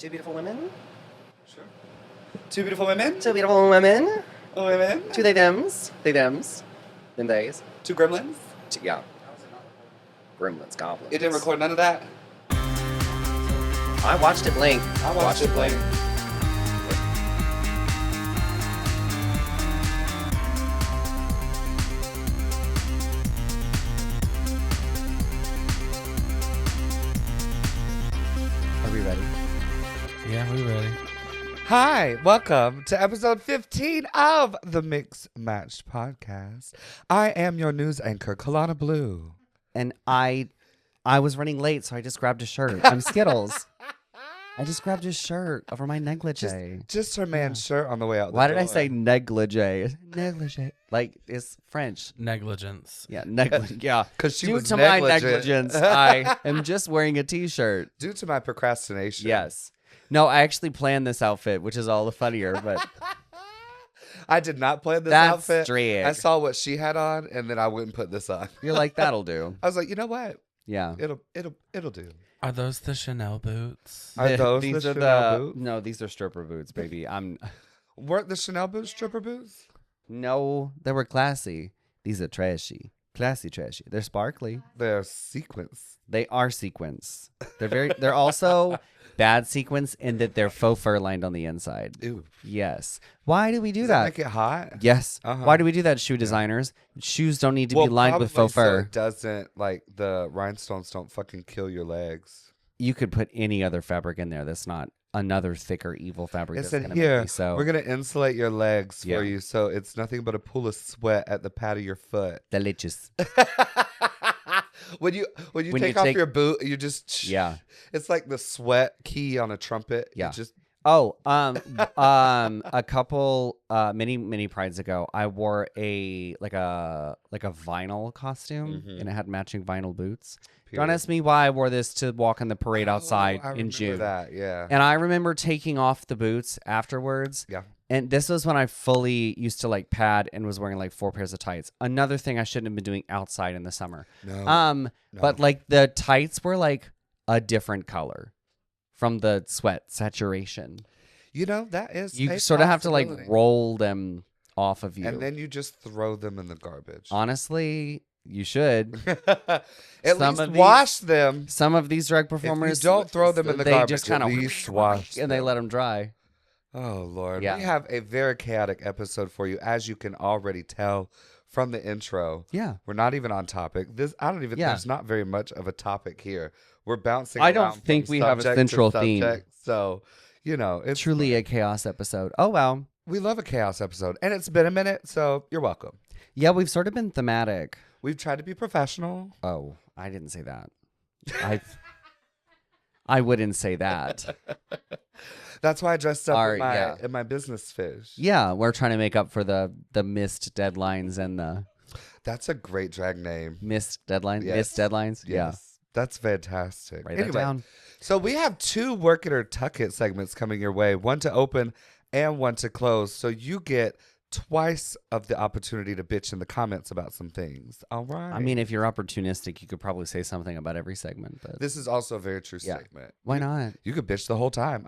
Two beautiful women. Sure. Two beautiful women. Two beautiful women. Women. Two Theythems. Theythems. Them days. Two gremlins. Yeah. Gremlins, goblins. It didn't record none of that. I watched it blink. I watched it blink. Are we ready? Yeah, we ready. Hi, welcome to episode 15 of the MxMatched Podcast. I am your news anchor, Colana Blue. And I was running late, so I just grabbed a shirt. I'm Skittles. I just grabbed his shirt over my negligee. Just her man's shirt on the way out the Why door. did I say negligee? Negligee. Like, it's French. Negligence. Yeah, negligee. Yeah. Because she Due was to my negligent. negligence, I am just wearing a t-shirt. Due to my procrastination. Yes. No, I actually planned this outfit, which is all the funnier, but I did not plan this that's outfit. strict. I saw what she had on, and then I went and put this on. You're like, that'll do. I was like, you know what? Yeah. It'll do. Are those the Chanel boots? Are those These the are Chanel boots? No, these are stripper boots, baby. Weren't the Chanel boots stripper boots? No, they were classy. These are trashy. Classy trashy. They're sparkly. They're sequins. They are sequins. They're also bad sequins in that they're faux fur lined on the inside. Ew. Yes. Why do we do Does that? make it hot? Yes. Uh-huh. Why do we do that, shoe designers? Shoes don't need to be lined with faux probably so fur. it doesn't, like, the rhinestones don't fucking kill your legs. You could put any other fabric in there that's not another thicker, evil fabric. It that's said gonna here, make me so we're going to insulate your legs Yeah. for you so it's nothing but a pool of sweat at the pad of your foot. delicious. When you you take off take- your boot, you just... Yeah. It's like the sweat key on a trumpet. Yeah. You just... Oh, a couple many prides ago, I wore a vinyl costume, Mhm. and it had matching vinyl boots. Period. Don't ask me why I wore this to walk in the parade outside I in remember June. that, yeah. And I remember taking off the boots afterwards. Yeah. And this was when I fully used to like pad and was wearing like 4 pairs of tights. Another thing I shouldn't have been doing outside in the summer. No. But like the tights were like a different color from the sweat saturation. You know, that is You a sort of have to like possibility. roll them off of you. And then you just throw them in the garbage. Honestly, you should. At Some least of these- wash them. Some of these drag If you performers don't throw them in the they garbage, just kind at of least wash and they them. let them dry. Oh, Lord. Yeah. We have a very chaotic episode for you, as you can already tell from the intro. Yeah. We're not even on topic. Yeah. There's not very much of a topic here. We're bouncing I don't around think from we have a subject to central theme. subject. So, you know, it's Truly a chaos episode. Oh, wow. we love a chaos episode. And it's been a minute, so you're welcome. Yeah, we've sort of been thematic. We've tried to be professional. Oh, I didn't say that. I wouldn't say that. That's why I dressed up Yeah. in my business fish. Yeah, we're trying to make up for the missed deadlines and the That's a great drag name. missed deadlines. Yes. Missed deadlines. Yes. That's fantastic. Yeah. Write that down. So we have 2 Work It or Tuck It segments coming your way, one to open and one to close. So you get twice of the opportunity to bitch in the comments about some things. All right. I mean, if you're opportunistic, you could probably say something about every segment, but this is also a very true Yeah. segment. why not? You could bitch the whole time.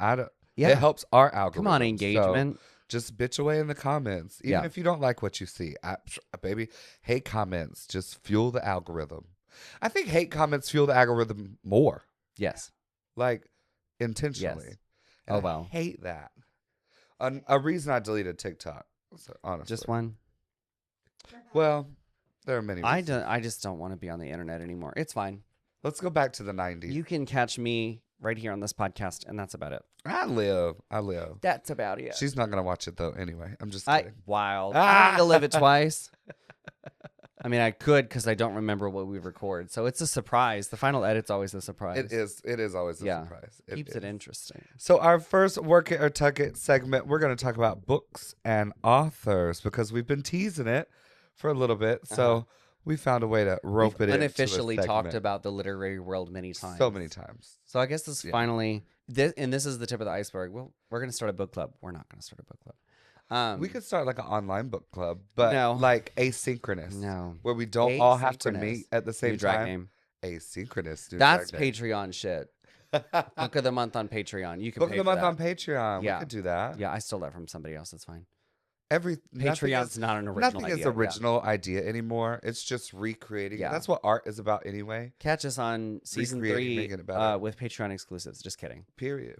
Yeah. It helps our algorithm. Come on, So engagement. just bitch away in the comments. Even Yeah. if you don't like what you see. Baby, hate comments just fuel the algorithm. I think hate comments fuel the algorithm more. Yes. Like, intentionally. Yes. And Oh, I wow. hate that. A reason I deleted TikTok, so, honestly. Just one. Well, there are many reasons. I just don't want to be on the internet anymore. It's fine. Let's go back to the 90s. You can catch me right here on this podcast, and that's about it. I live. That's about it. She's not going to watch it, though, anyway. I'm just I kidding. wild. I need to live it twice. I mean, I could because I don't remember what we record. So it's a surprise. The final edit's always a surprise. It is always a Yeah. surprise. Keeps it is. interesting. So our first Work It or Tuck It segment, we're going to talk about books and authors because we've been teasing it for a little bit. So we found a way to rope it in. Unofficially talked about the literary world many times. so many times. So I guess this finally, and this is the tip of the iceberg. Well, we're going to start a book club. We're not going to start a book club. We could start like an online book club, but No. like asynchronous. No. Where we don't all have to Asynchronous. meet at the same New drag time. name. Asynchronous. New That's drag name. Patreon shit. Book of the month on Patreon. You can Book pay of the for month that. on Patreon. Yeah. We could do that. Yeah, I stole that from somebody else. That's fine. Patreon's Patreon's not an original nothing idea. is original idea anymore. It's just recreating. Yeah. It. That's what art is about anyway. Catch us on season Recreating, 3 making it better. with Patreon exclusives. Just kidding. Period.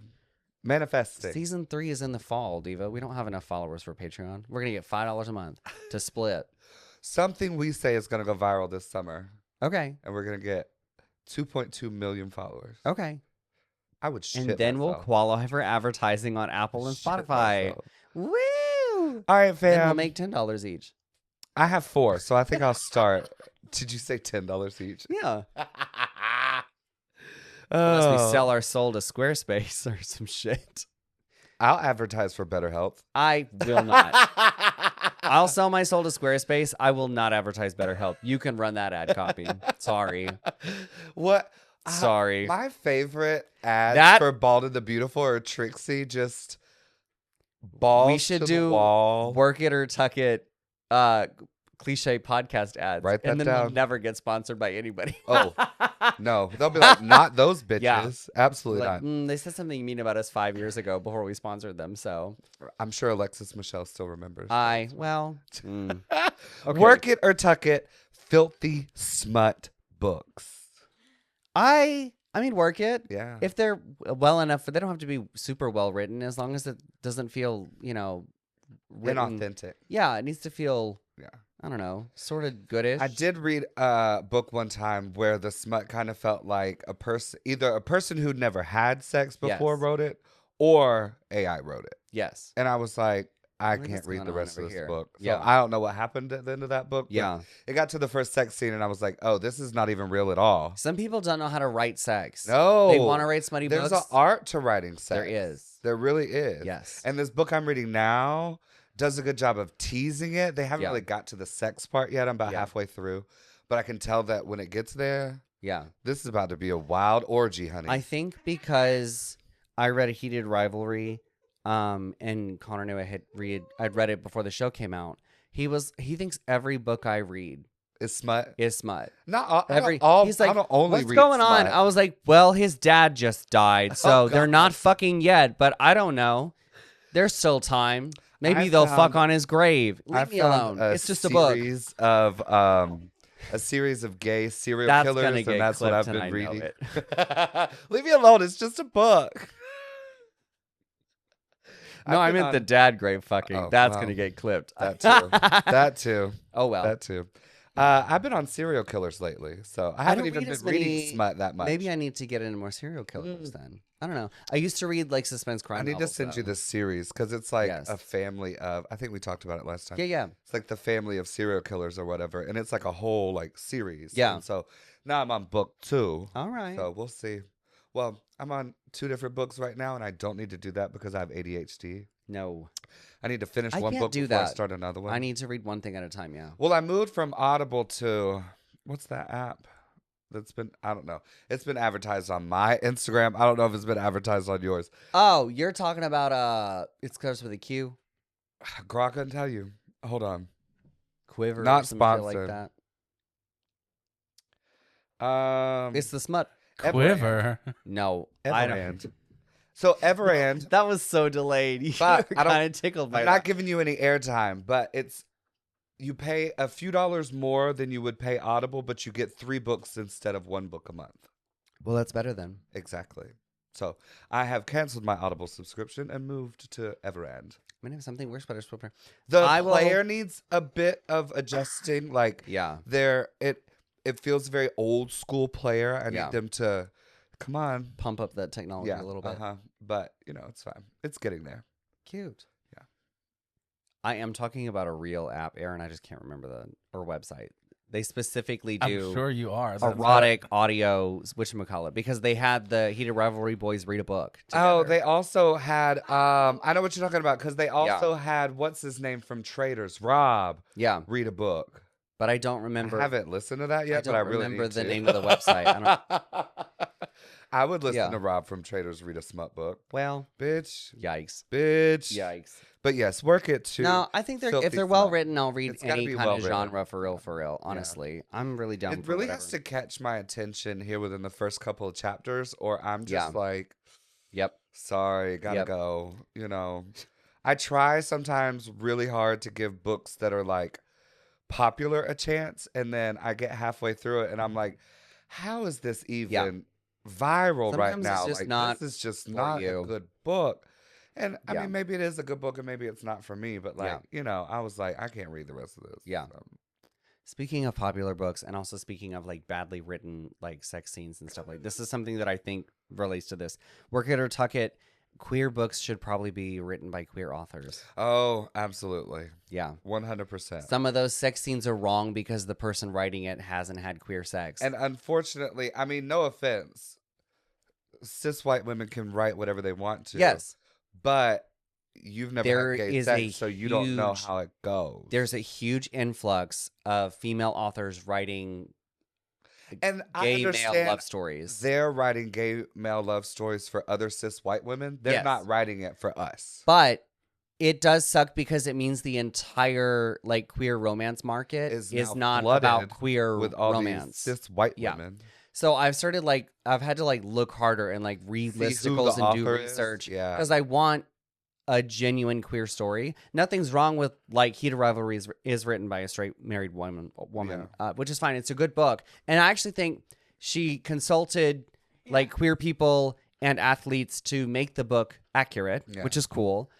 Manifesting. Season 3 is in the fall, Diva. We don't have enough followers for Patreon. We're gonna get $5 a month to split. Something we say is going to go viral this summer, Okay. and we're going to get 2.2 million followers. Okay. I would shit And then we'll myself. qualify for advertising on Apple and Shit Spotify. myself. Woo! All right, Then we'll fam. make $10 each. I have 4, so I think I'll start. Did you say $10 each? Yeah. Unless we Oh. sell our soul to Squarespace or some shit. I'll advertise for better health. I will not. I'll sell my soul to Squarespace. I will not advertise BetterHelp. You can run that ad copy. Sorry. What? Sorry. My favorite ads That- for Bald and the Beautiful or Trixie just balls We should to do the wall. Work it or tuck it cliche podcast ads. Write that and then we'll down. never get sponsored by anybody. Oh, No, they'll be like, not those bitches. Yeah. Absolutely Like, not. they said something mean about us 5 years ago before we sponsored them. So I'm sure Alexis Michelle still remembers. okay. Work it or tuck it. Filthy smut books. I mean, work it. Yeah. If they're well enough, they don't have to be super well written as long as it doesn't feel, written. Inauthentic. Yeah, it needs to feel, Yeah. I don't know, sort of goodish. I did read a book one time where the smut kind of felt like either a person who'd never had sex before Yes. wrote it, or AI wrote it. Yes. And I was like, I What is can't read going the on rest over of this here? book. So Yeah. I don't know what happened at the end of that book. but Yeah. It got to the first sex scene and I was like, oh, this is not even real at all. Some people don't know how to write sex. No. They want to write smutty There's books. an art to writing sex. There is. There really is. Yes. And this book I'm reading now does a good job of teasing it. They haven't Yeah. really got to the sex part yet. I'm about Yeah. halfway through. But I can tell that when it gets there, Yeah. this is about to be a wild orgy, honey. I think because I read A Heated Rivalry, and Connor knew I'd read it before the show came out. He thinks every book I read It's smut. is smut. Not all, He's like, I don't only what's read going on? smut. I was like, well, his dad just died, so they're God. not fucking yet, but I don't know. There's still time. Maybe I they'll found- fuck on his grave. I Leave me found alone. It's just a book. A series of gay serial That's killers, gonna and get that's what clipped, I've and been I know reading. it. Leave me alone. It's just a book. No, I I've been meant the on- dad grave fucking. Oh, That's wow. gonna get clipped. That too. That too. Oh well. That too. I've been on serial killers lately, so I haven't don't even read been as reading many- smut that much. Maybe I need to get into more serial killers then. I don't know. I used to read like suspense crime. I need to novels, send you though. this series because it's like Yes. a family of. I think we talked about it last time. Yeah, yeah. It's like the family of serial killers or whatever, and it's like a whole like series. Yeah. And so now I'm on book 2. All right. So we'll see. Well, I'm on 2 different books right now, and I don't need to do that because I have ADHD. No, I need to finish I one can't book do before I that. start another one. I need to read one thing at a time. Yeah. Well, I moved from Audible to what's that app? That's been I don't know. It's been advertised on my Instagram. I don't know if it's been advertised on yours. Oh, you're talking about it starts with a Q. Girl, I couldn't tell you. Hold on. Quiver. Not or some shit sponsored. like that. Um, It's the smut. Quiver. No, I don't. Everand. So Everand. That was so delayed. You But were I don't- kind of tickled by I'm that. not giving you any airtime, but you pay a few dollars more than you would pay Audible, but you get 3 books instead of 1 book a month. Well, that's better then. Exactly. So I have canceled my Audible subscription and moved to Everand. I mean, if something works better, Swiffer. The I will- player needs a bit of adjusting. Like Yeah. it feels very old school player. I Yeah. need them to come on. Pump up that technology Yeah, a little bit. But it's fine. It's getting there. Cute. Yeah. I am talking about a real app, Aaron. I just can't remember or website. They specifically I'm do sure you are. That's erotic audio, whatchamacallit, because they had the Heated Rivalry boys read a book. Oh, together. they also had I know what you're talking about because they also had what's his name from Traders, Rob, Yeah, read a book. but I don't remember. I haven't listened to that yet, I don't but I really remember need the to. name of the website. I don't. I would listen Yeah. to Rob from Traders read a smut book. Well, Bitch. yikes. Bitch. But yes, work it too. No, I think if Filthy they're well smut. written, I'll read It's gotta any be kind of well-written. genre for real. Honestly, I'm really down. It for really whatever. has to catch my attention here within the first couple of chapters, or I'm just Yeah. like, Yep. sorry, gotta Yep. go. You know, I try sometimes really hard to give books that are like popular a chance, and then I get halfway through it, and I'm like, how is this even viral right Sometimes it's now? just Like, not this is just for not you. a good book. And I Yeah. mean, maybe it is a good book, and maybe it's not for me. But like, I was like, I can't read the rest of this. Yeah. So. Speaking of popular books, and also speaking of like badly written like sex scenes and stuff like this is something that I think relates to this. Work it or tuck it. Queer books should probably be written by queer authors. Oh, absolutely. Yeah. 100%. Some of those sex scenes are wrong because the person writing it hasn't had queer sex. And unfortunately, I mean, no offense, cis white women can write whatever they want to. Yes. But you've never There had gay is sex, a so you don't know huge- how it goes. There's a huge influx of female authors writing and I gay male understand love stories. they're writing gay male love stories for other cis white women. They're Yes. not writing it for us. But it does suck because it means the entire like queer romance market Is is now not about flooded queer with all romance. these cis white Yeah. women. So I've started like I've had to like look harder and like read See who the listicles and do author is. research Yeah. because I want a genuine queer story. Nothing's wrong with like Heated Rivalry is written by a straight married woman, which is fine. It's a good book, and I actually think she consulted like queer people and athletes to make the book accurate, which is cool.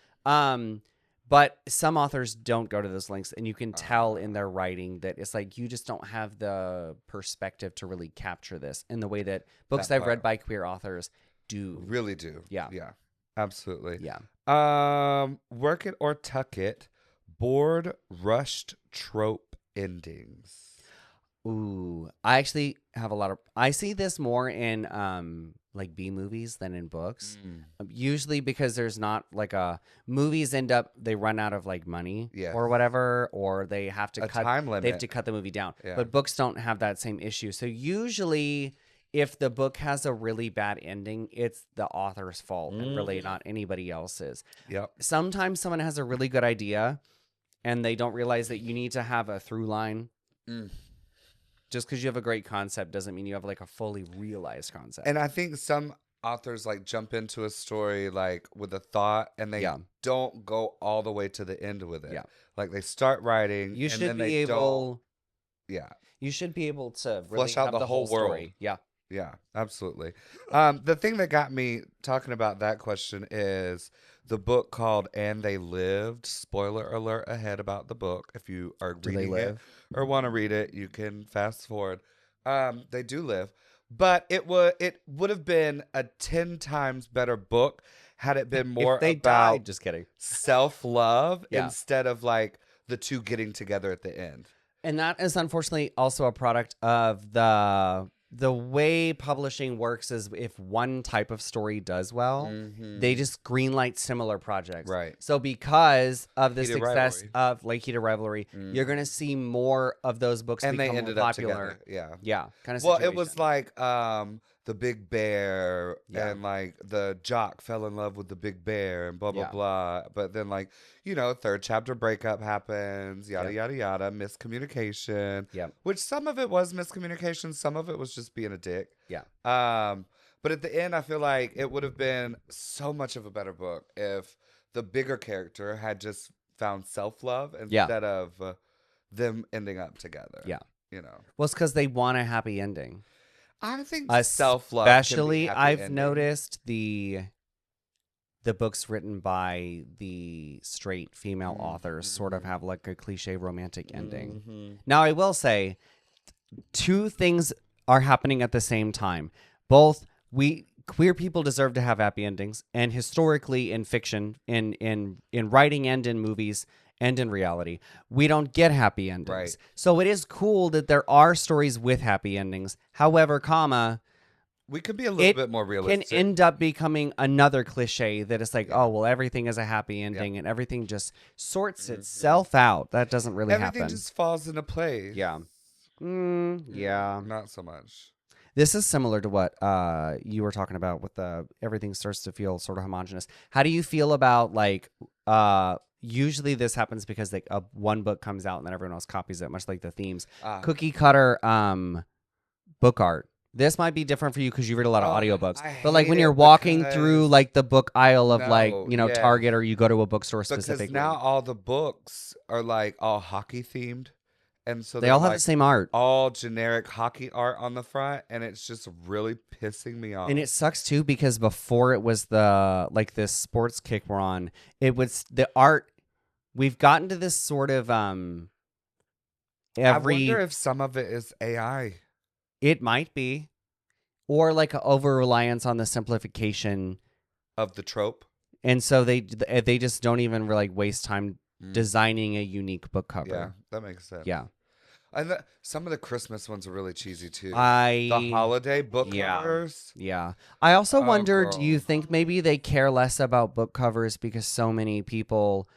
But some authors don't go to those links, and you can tell in their writing that it's like you just don't have the perspective to really capture this in the way that books That I've read part. by queer authors do. Really do. Yeah. Yeah. Absolutely. Yeah. Work it or tuck it. Bored, rushed trope endings. Ooh, I actually have a lot of. I see this more in like B movies than in books. Usually because there's not like a movies they run out of like money or whatever, or they have to A cut time limit. They have to cut the movie down. Yeah. But books don't have that same issue. So usually, if the book has a really bad ending, it's the author's fault and really not anybody else's. Yep. Sometimes someone has a really good idea, and they don't realize that you need to have a through line. Just because you have a great concept doesn't mean you have like a fully realized concept. And I think some authors like jump into a story like with a thought and they don't go all the way to the end with it. Yeah. Like they start writing You and should then be they able. Yeah. You should be able to really Flush out have the whole world. story. Yeah. Yeah, absolutely. The thing that got me talking about that question is the book called And They Lived. Spoiler alert ahead about the book. If you are reading it or want to read it, you can fast forward. They do live. But it would have been a 10 times better book had it been more If they about died, just kidding. self-love Yeah. instead of like the two getting together at the end. And that is unfortunately also a product of the way publishing works is if one type of story does well, they just greenlight similar projects. Right. So because of the Heated success Rivalry. of like Heated Rivalry, you're going to see more of those books And they become ended more up popular. together. Yeah. Yeah. Kind of Well, situation. it was like the Big Bear and like the jock fell in love with the Big Bear and blah, blah, blah. But then like, third chapter breakup happens, yada, yada, yada, miscommunication. Yeah. Which some of it was miscommunication. Some of it was just being a dick. Yeah. But at the end, I feel like it would have been so much of a better book if the bigger character had just found self-love instead of them ending up together. Yeah. Well, it's because they want a happy ending. I think self-love can be Especially, happy I've ending. noticed the books written by the straight female authors sort of have like a cliche romantic ending. Now, I will say two things are happening at the same time. Both queer people deserve to have happy endings, and historically in fiction, in writing and in movies and in reality, we don't get happy endings. Right. So it is cool that there are stories with happy endings. However, we could be a little bit more realistic. can end up becoming another cliche that it's like, oh, well, everything is a happy ending and everything just sorts itself out. That doesn't really Everything happen. just falls into place. Yeah. Yeah. Not so much. This is similar to what you were talking about with everything starts to feel sort of homogenous. How do you feel about like usually this happens because like one book comes out and then everyone else copies it, much like the themes. Cookie cutter book art. This might be different for you because you read a lot of audiobooks. But like when you're walking through like the book aisle of Target, or you go to a bookstore specifically. Because now all the books are like all hockey themed. And so they all have the same art. All generic hockey art on the front, and it's just really pissing me off. And it sucks too because before it was this sports kick we're on, it was the art. We've gotten to this sort of I wonder if some of it is AI. It might be. Or like an over-reliance on the simplification of the trope. And so they just don't even like waste time designing a unique book cover. Yeah, that makes sense. Yeah. And some of the Christmas ones are really cheesy too. The holiday book covers. Yeah. I also wonder, do you think maybe they care less about book covers because so many people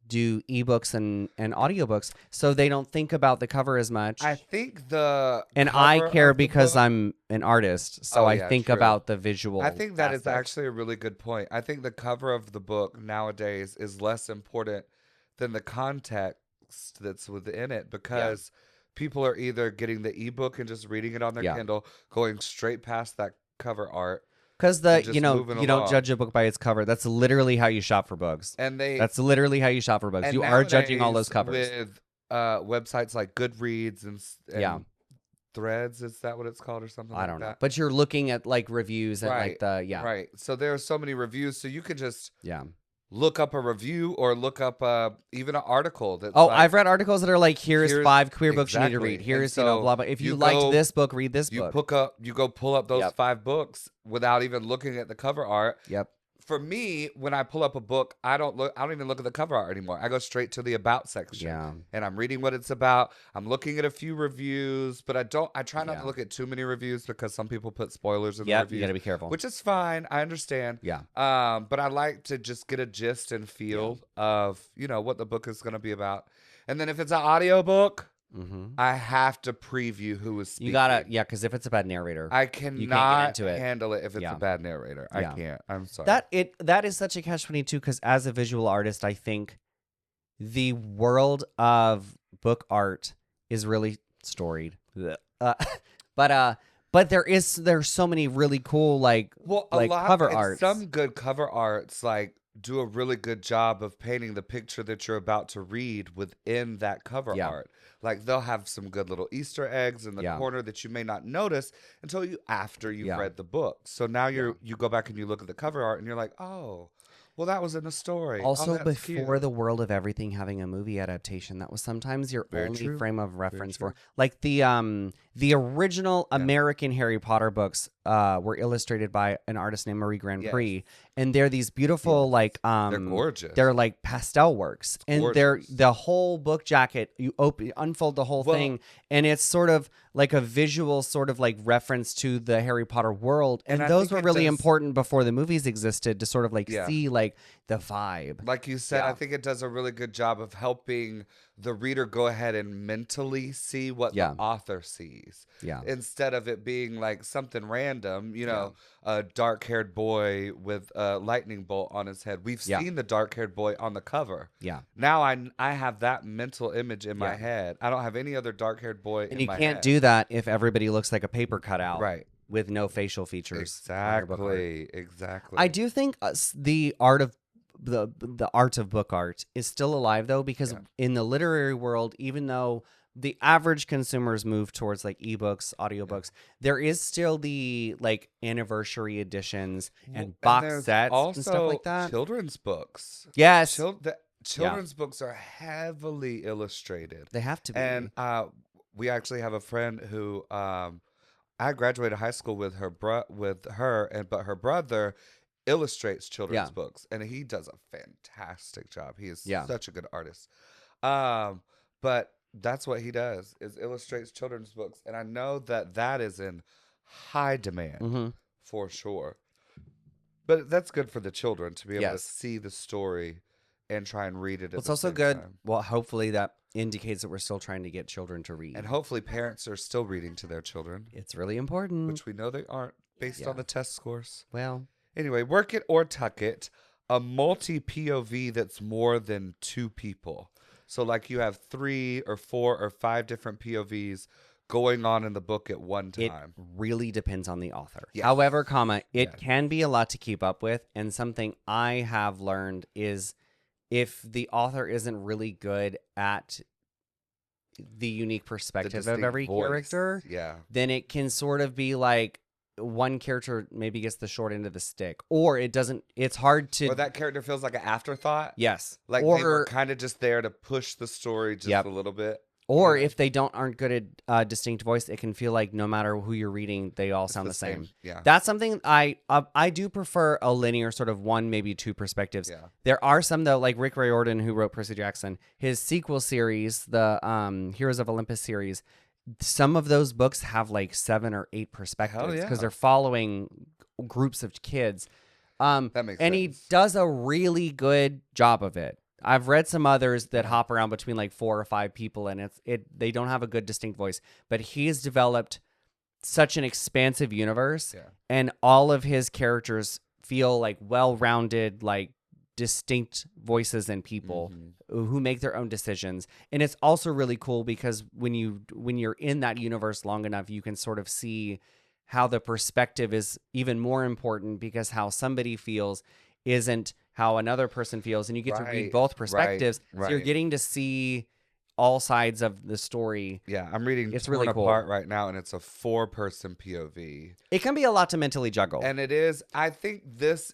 do ebooks and audiobooks, so they don't think about the cover as much? I think I care because I'm an artist, so I think about the visual. I think that is actually a really good point. I think the cover of the book nowadays is less important than the context that's within it, because people are either getting the ebook and just reading it on their Kindle, going straight past that cover art. Because you don't judge a book by its cover. That's literally how you shop for books. That's literally how you shop for books. You are judging all those covers. With websites like Goodreads and Threads, is that what it's called or something? I don't know. But you're looking at like reviews and right. So there are so many reviews, so you could just look up a review or look up even an article. That's I've read articles that are like, here's 5 queer books you need to read. Here's blah blah. If you liked this book, read this book. You go pull up those 5 books without even looking at the cover art. Yep. For me, when I pull up a book, I don't even look at the cover art anymore. I go straight to the about section. Yeah. And I'm reading what it's about. I'm looking at a few reviews, but I try not to look at too many reviews because some people put spoilers in the reviews. You got to be careful. Which is fine. I understand. Yeah. But I like to just get a gist and feel of, what the book is going to be about. And then if it's an audiobook, I have to preview who is speaking. You gotta, because if it's a bad narrator, I cannot handle it if it's a bad narrator. I can't. I'm sorry. That is such a catch-22 because as a visual artist, I think the world of book art is really storied. But there's so many really cool cover arts. Some good cover arts do a really good job of painting the picture that you're about to read within that cover art. Like they'll have some good little Easter eggs in the corner that you may not notice until after you've read the book. So now you go back and you look at the cover art and you're like, oh, well, that was in a story. Also, before the world of everything having a movie adaptation, that was sometimes your only frame of reference for. Like the original American Harry Potter books were illustrated by an artist named Marie Grand Prix, and they're these beautiful they're gorgeous. They're like pastel works, and they're the whole book jacket. You unfold the whole thing, and it's sort of like a visual sort of like reference to the Harry Potter world, and those were really important before the movies existed to sort of like see like the vibe. Like you said, I think it does a really good job of helping the reader go ahead and mentally see what the author sees. Yeah. Instead of it being like something random, a dark-haired boy with a lightning bolt on his head. We've seen the dark-haired boy on the cover. Yeah. Now I have that mental image in my head. I don't have any other dark-haired boy in my head. And you can't do that if everybody looks like a paper cutout. Right. With no facial features. Exactly. I do think the art of the art of book art is still alive though, because in the literary world, even though the average consumers move towards like ebooks, audiobooks, there is still the like anniversary editions and box sets and stuff like that. Children's books. Yes. Children's books are heavily illustrated. They have to be. And we actually have a friend who I graduated high school with but her brother illustrates children's books, and he does a fantastic job. He is such a good artist. But that's what he does, is illustrates children's books, and I know that is in high demand for sure. But that's good for the children to be able to see the story and try and read it. It's also good. Well, hopefully that indicates that we're still trying to get children to read. And hopefully parents are still reading to their children. It's really important. Which we know they aren't based on the test scores. Well. Anyway, Work It or Tuck It, a multi-POV that's more than 2 people. So like you have 3 or 4 or 5 different POVs going on in the book at one time. It really depends on the author. Yes. However, it can be a lot to keep up with. And something I have learned is if the author isn't really good at the unique perspective of every character, then it can sort of be like one character maybe gets the short end of the stick, or it's hard to, or that character feels like an afterthought. Yes. Like they were kind of just there to push the story just a little bit. Or if they aren't good at distinct voice, it can feel like no matter who you're reading, they all sound the same. Yeah, that's something I do prefer a linear sort of 1, maybe 2 perspectives. Yeah. There are some though, like Rick Riordan, who wrote Percy Jackson, his sequel series, the Heroes of Olympus series. Some of those books have like 7 or 8 perspectives because they're following groups of kids. That makes sense. He does a really good job of it. I've read some others that hop around between like 4 or 5 people, and they don't have a good distinct voice. But he's developed such an expansive universe, and all of his characters feel like well-rounded, like distinct voices and people who make their own decisions. And it's also really cool because when you're in that universe long enough, you can sort of see how the perspective is even more important, because how somebody feels isn't how another person feels, and you get to read both perspectives. So you're getting to see all sides of the story. Yeah, I'm reading It's Torn really cool. Apart right now, and it's a 4-person POV. It can be a lot to mentally juggle. And it is. I think this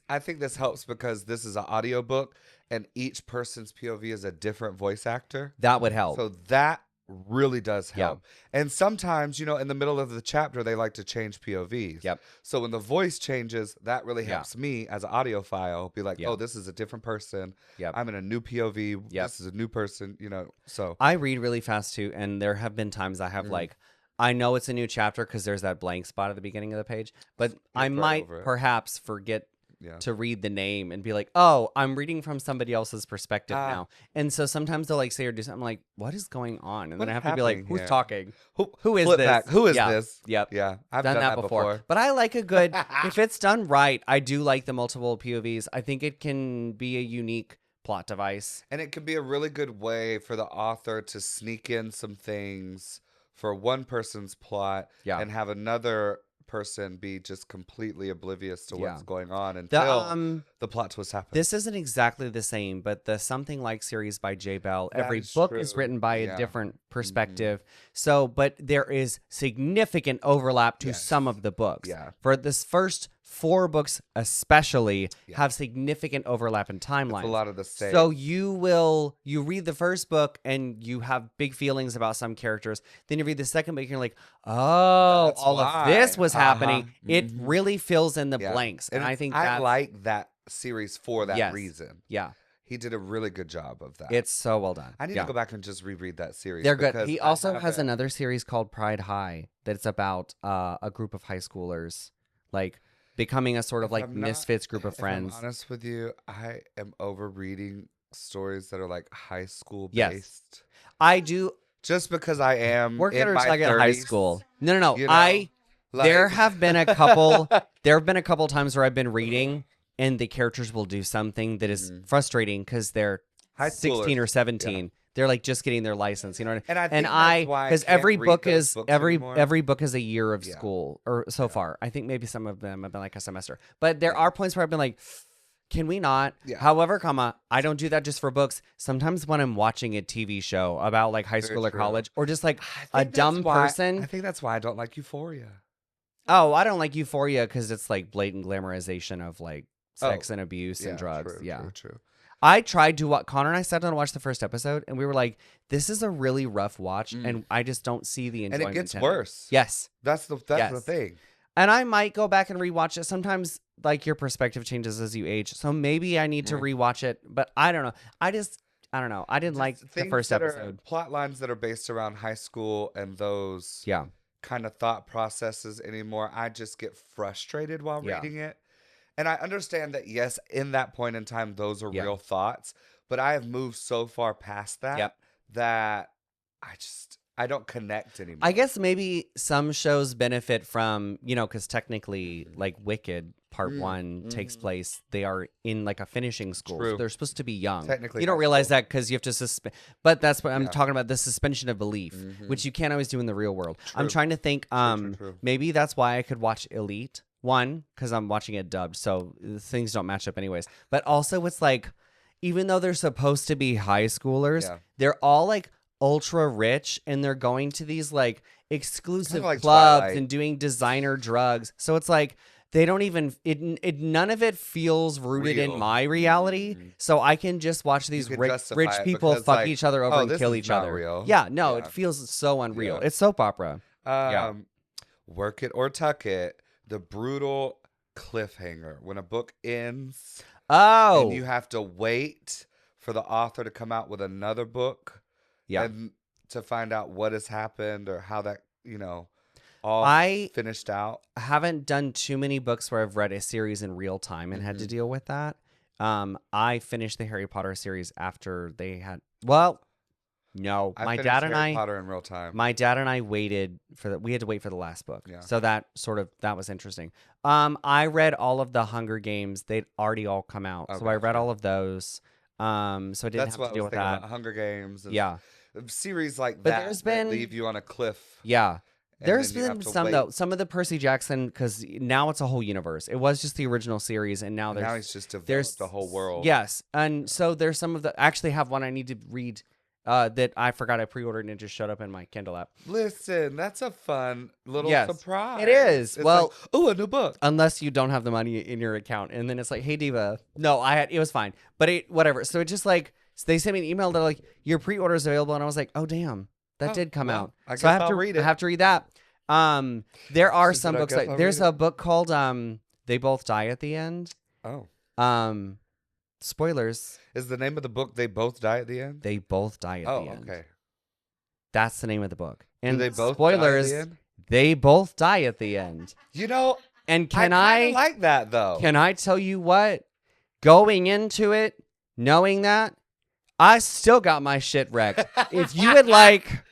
helps because this is an audiobook, and each person's POV is a different voice actor. That would help. So that really does help. And sometimes, in the middle of the chapter, they like to change POVs. Yep. So when the voice changes, that really helps me as an audiophile be like, oh, this is a different person. Yep. I'm in a new POV. This is a new person, so. I read really fast too, and there have been times I have like, I know it's a new chapter because there's that blank spot at the beginning of the page, but I might perhaps forget to read the name and be like, oh, I'm reading from somebody else's perspective now. And so sometimes they'll like say or do something, I'm like, what is going on? And then I have to be like, who's talking? Who is this? Back. Who is this? Yep. Yeah. I've done that before. But I like a good, if it's done right, I do like the multiple POVs. I think it can be a unique plot device. And it can be a really good way for the author to sneak in some things for one person's plot and have another person be just completely oblivious to what's going on until the plot twist happens. This isn't exactly the same, but the Something Like series by J. Bell, every book is written by a different perspective. So, but there is significant overlap to some of the books. For this first 4 books especially have significant overlap in timelines. It's a lot of the same. So you read the first book and you have big feelings about some characters. Then you read the second book and you're like, oh, that's all of this was happening. It really fills in the blanks. And I think I like that series for that reason. Yeah. He did a really good job of that. It's so well done. I need to go back and just reread that series. They're good. He also has another series called Pride High that's about a group of high schoolers, like becoming a sort of like misfits group of friends. If I'm honest with you, I am over reading stories that are like high school based. Yes. I do. Just because I am working in my 30s, at high school. No. There have been a couple. There have been a couple times where I've been reading, and the characters will do something that is frustrating because they're 16 or 17. Yeah. They're like just getting their license, you know what I mean? And because every book is every book is a year of school or so far. I think maybe some of them have been like a semester. But there are points where I've been like, can we not? Yeah. However, I don't do that just for books. Sometimes when I'm watching a TV show about like high school or college, or just like a dumb person. I think that's why I don't like Euphoria. Oh, I don't like Euphoria because it's like blatant glamorization of like sex and abuse and drugs. True. I tried to watch. Connor and I sat down and watched the first episode, and we were like, "This is a really rough watch," and I just don't see the enjoyment. And it gets worse. Yes, that's the thing. And I might go back and rewatch it. Sometimes, like your perspective changes as you age, so maybe I need to rewatch it. But I don't know. I don't know. I didn't like the first episode. Plot lines that are based around high school and those kind of thought processes anymore. I just get frustrated while reading it. And I understand that, yes, in that point in time, those are real thoughts. But I have moved so far past that that I don't connect anymore. I guess maybe some shows benefit from, because technically, like Wicked Part 1 takes place. They are in like a finishing school. True. So they're supposed to be young. Technically you don't high realize school. that because you have to suspend. But that's what I'm talking about, the suspension of belief, which you can't always do in the real world. I'm trying to think, True. maybe that's why I could watch Elite. One, because I'm watching it dubbed, so things don't match up anyways. But also it's like, even though they're supposed to be high schoolers, they're all like ultra rich and they're going to these like exclusive like clubs Twilight. and doing designer drugs. So it's like they don't even none of it feels rooted in Real. my reality. So I can just watch these can rich justify it people because, fuck like, each other over oh, and this kill is each not other. real. Yeah, no, Yeah. it feels so unreal. Yeah. It's soap opera. Work it or tuck it. The brutal cliffhanger when a book ends Oh, and you have to wait for the author to come out with another book. yeah. And to find out what has happened or how that, all I finished out. haven't done too many books where I've read a series in real time and had to deal with that. I finished the Harry Potter series after they had. Well, no, I my finished dad and Harry I. Potter in real time. My dad and I waited for we had to wait for the last book. Yeah. So that was interesting. I read all of the Hunger Games. They'd already all come out. Oh, so I read gotcha. all of those. So I didn't That's have what to I deal was with thinking that. about. Hunger Games. And Yeah. series like But that there's that been- leave you on a cliff. Yeah. and There's then you have been to some wait. though. Some of the Percy Jackson, because now it's a whole universe. It was just the original series, and now And there's now he's just there's developed the whole world. Yes, and so there's some of the. I actually have one I need to read that I forgot I pre-ordered and it just showed up in my Kindle app. Listen, that's a fun little Yes, surprise. it is. It's Well- like, oh, a new book. Unless you don't have the money in your account, and then it's like, hey Diva, no, it was fine, but whatever. So it just like they sent me an email. They're like, your pre-order is available, and I was like, oh damn, that Oh, did come well, out. I So I guess have I'll to read it. I have to read that. There are She some said, "I books guess like I'll there's read a book called They Both Die at the End. Oh. Spoilers. Is the name of the book They Both Die at the End? They both die at Oh, the end. okay. That's the name of the book. And Do they both spoilers, die at the end? they both die at the end. You know, And I kinda like that though. can I tell you what? Going into it, knowing that, I still got my shit wrecked. If you would like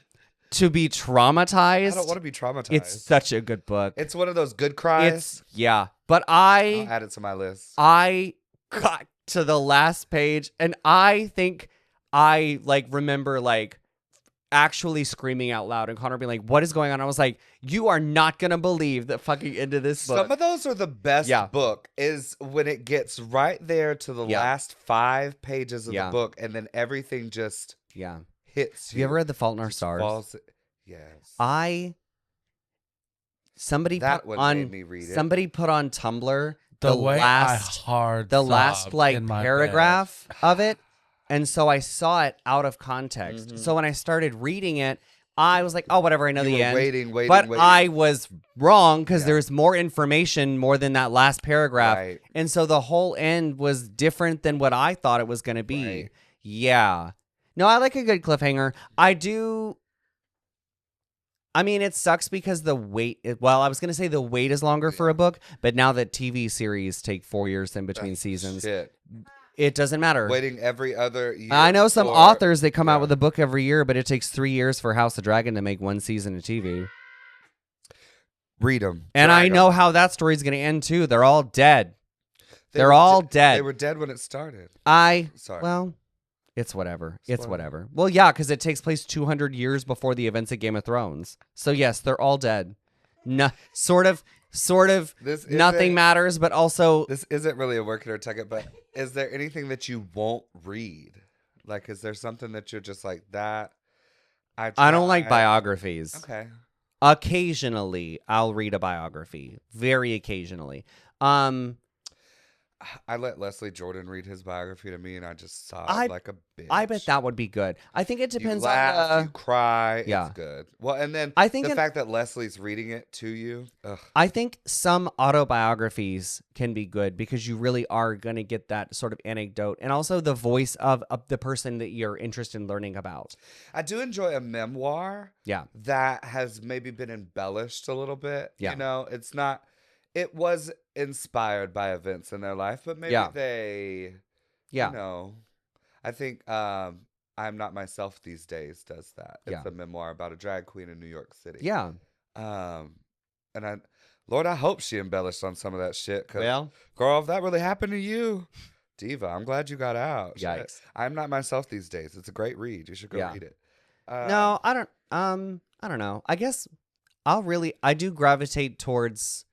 to be I traumatized, don't want to be traumatized. it's such a good book. It's one of those good cries. But I'll add it to my list. I got to the last page and I think I remember actually screaming out loud and Connor being like, what is going on? I was like, you are not going to believe the fucking end of this book. Some of those are the best Yeah. book is when it gets right there to the Yeah. last 5 pages of Yeah. the book and then everything just Yeah. hits Have you ever read The Fault in Our Just Stars? falls- Yes. Somebody That put one on made me read it. somebody put on Tumblr The way last I hard the last sobbed like in my paragraph of it, and so I saw it out of context. So when I started reading it, I was like, "Oh, whatever, I know You the were end." waiting, but waiting. I was wrong because Yeah. there's more information more than that last paragraph, Right. and so the whole end was different than what I thought it was going to be. Right. Yeah, no, I like a good cliffhanger. I do. I mean, it sucks because the wait. Well, I was going to say the wait is longer for a book, but now that TV series take 4 years in between seasons, Shit. it doesn't matter. Waiting every other year. I know some for- authors that come out yeah. with a book every year, but it takes 3 years for House of Dragon to make one season of TV. Read them. And I know how that story's going to end too. They're all dead. They're all dead. They were dead when it started. Sorry. Well, It's whatever. It's Spoiler. whatever. Well, yeah, because it takes place 200 years before the events of Game of Thrones. So yes, they're all dead. No, sort of. This Nothing isn't- matters, but also This isn't really a work it or tuck it, but is there anything that you won't read? Like, is there something that you're just like that? I don't like tried- biographies. Okay. Occasionally, I'll read a biography. Very occasionally. I let Leslie Jordan read his biography to me, and I just sobbed I- like a bitch. I bet that would be good. I think it you depends laugh, on you cry. yeah. It's good. Well, and then I think the it- fact that Leslie's reading it to you. Ugh. I think some autobiographies can be good because you really are going to get that sort of anecdote and also the voice of the person that you're interested in learning about. I do enjoy a memoir. Yeah. That has maybe been embellished a little bit. Yeah. You know, it's not. It was inspired by events in their life, but maybe Yeah. they. Yeah. You know, I think I'm Not Myself These Days does that. It's Yeah. a memoir about a drag queen in New York City. Yeah. And Lord, I hope she embellished on some of that shit. Well, girl, if that really happened to you, Diva, I'm glad you got out. yikes. I'm Not Myself These Days. It's a great read. You should go read it. No, I don't know. I guess I do gravitate towards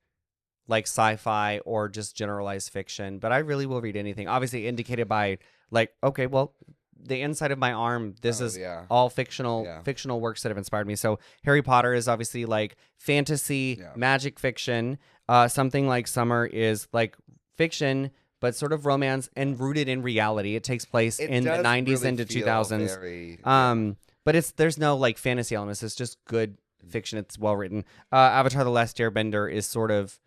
like sci-fi or just generalized fiction, but I really will read anything. Obviously indicated by like, okay, well, the inside of my arm, this is all fictional works that have inspired me. So Harry Potter is obviously like fantasy, magic fiction. Something like Summer is like fiction, but sort of romance and rooted in reality. It takes place in the 90s really into 2000s. But there's no like fantasy elements. It's just good fiction. It's well written. Avatar: The Last Airbender is sort of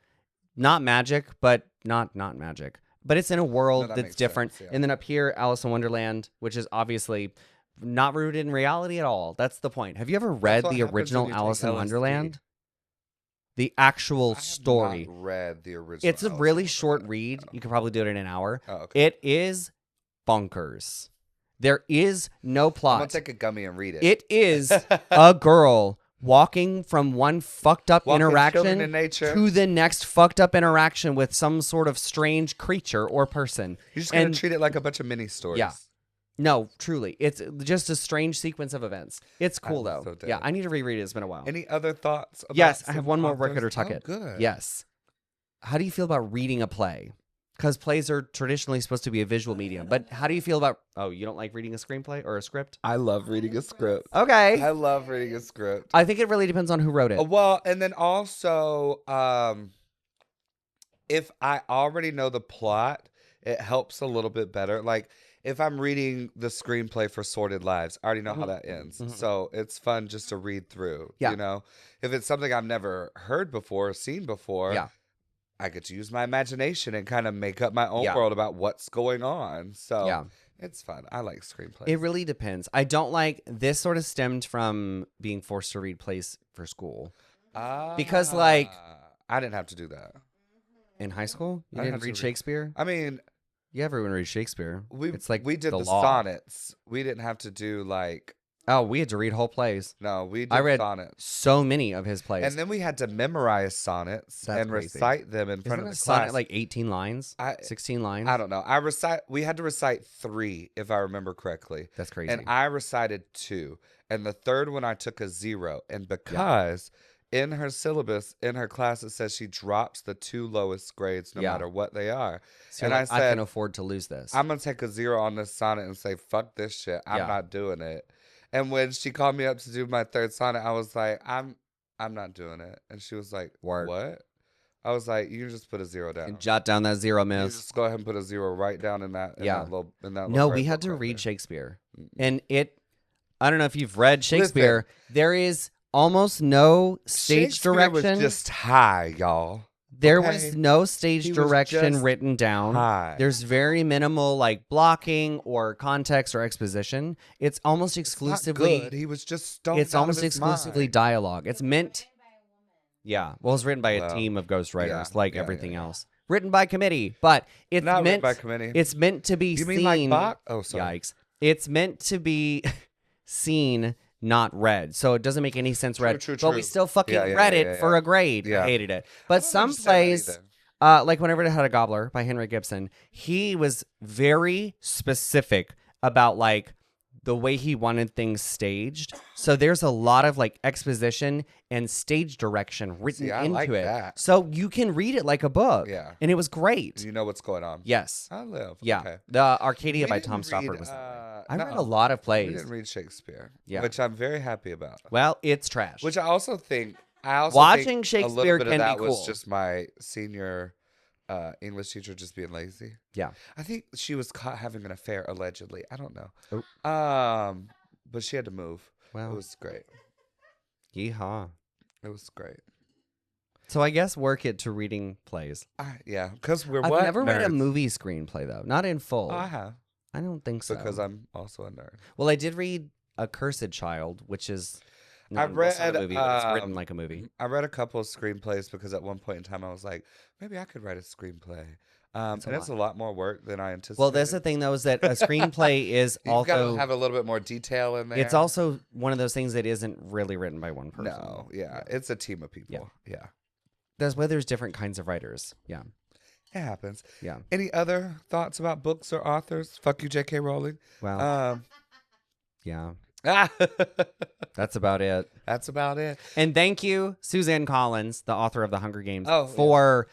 not magic, but not magic. But it's in a world that's different. Sense, and then up here, Alice in Wonderland, which is obviously not rooted in reality at all. That's the point. Have you ever read the original Alice in Wonderland? The actual story. I have not read the original. It's a really short read. You could probably do it in an hour. Oh, okay. It is bonkers. There is no plot. I'm going to take a gummy and read it. It is a girl walking from one fucked up interaction to the next fucked up interaction with some sort of strange creature or person. You're just going to treat it like a bunch of mini stories. Yeah. No, truly. It's just a strange sequence of events. It's cool, though. So yeah, I need to reread it. It's been a while. Any other thoughts? Yes, I have one more Rick or Tuck It. Good. Yes. How do you feel about reading a play? Because plays are traditionally supposed to be a visual medium. But how do you feel about... Oh, you don't like reading a screenplay or a script? I love reading a script. Okay. I love reading a script. I think it really depends on who wrote it. Well, and then also, if I already know the plot, it helps a little bit better. Like, if I'm reading the screenplay for Sordid Lives, I already know how that ends. Mm-hmm. So it's fun just to read through, you know? If it's something I've never heard before, seen before... I get to use my imagination and kind of make up my own world about what's going on. So it's fun. I like screenplays. It really depends. I don't like this sort of stemmed from being forced to read plays for school. Because like... I didn't have to do that. In high school? You didn't read Shakespeare? I mean... Yeah, everyone reads Shakespeare. It's like we did the sonnets. We didn't have to do like... Oh, we had to read whole plays. No, we did I read sonnets. So many of his plays. And then we had to memorize sonnets and recite them in front of the class. Sonnet like 18 lines? 16 lines? I don't know. We had to recite 3, if I remember correctly. That's crazy. And I recited 2. And the third one I took a 0. And because in her syllabus, in her class, it says she drops the 2 lowest grades no matter what they are. So and like, I said, I can afford to lose this. I'm going to take a 0 on this sonnet and say, fuck this shit. I'm not doing it. And when she called me up to do my 3rd sonnet, I was like, I'm not doing it. And she was like, what? I was like, you can just put a 0 down. And jot down that 0, miss. You just go ahead and put a 0 right down in that. No, we had to read Shakespeare. And I don't know if you've read Shakespeare. Listen, there is almost no stage direction. Shakespeare was just high, y'all. There was no stage direction written down. High. There's very minimal like blocking or context or exposition. It's almost exclusively. It's not good. He was just stoned. It's almost exclusively dialogue. It's meant. Yeah, well, it's written by a team of ghostwriters, like everything else. Written by committee, but it's not meant written by committee. It's meant to be you seen. You mean like Bach? Oh, sorry. Yikes! It's meant to be seen. Not read, so it doesn't make any sense read. True. But we still fucking read it for a grade. I hated it. But some plays, like whenever it had a Gobbler by Henry Gibson, he was very specific about like the way he wanted things staged. So there's a lot of like exposition and stage direction written into it. That. So you can read it like a book. Yeah. And it was great. You know what's going on. Yes. I live. Yeah. Okay. The Arcadia by Tom Stoppard was I read a lot of plays. We didn't read Shakespeare. Yeah. Which I'm very happy about. Well, it's trash. Which I also think watching Shakespeare a little bit can of that be cool. Was just my senior English teacher just being lazy. Yeah. I think she was caught having an affair allegedly. I don't know. Oh. But she had to move. Well, it was great. Yeehaw. It was great. So I guess work it to reading plays. Yeah, because I've never read a movie screenplay though, not in full. I have. I don't think so. Because I'm also a nerd. Well, I did read A Cursed Child, which is I've read a movie, but it's written like a movie. I read a couple of screenplays because at one point in time I was like, maybe I could write a screenplay. And it's a lot more work than I anticipated. Well, that's the thing, though, is that a screenplay is You've got also... to have a little bit more detail in there. It's also one of those things that isn't really written by one person. No, yeah. It's a team of people. Yeah. That's why there's different kinds of writers. Yeah. It happens. Yeah. Any other thoughts about books or authors? Fuck you, J.K. Rowling. Wow. Yeah. That's about it. That's about it. And thank you, Suzanne Collins, the author of The Hunger Games, Oh, for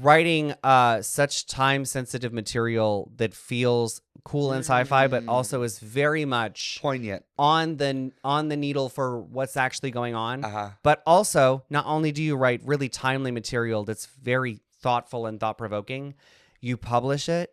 writing such time-sensitive material that feels cool and sci-fi, but also is very much Poignant. on the needle for what's actually going on. Uh-huh. But also, not only do you write really timely material that's very thoughtful and thought-provoking, you publish it,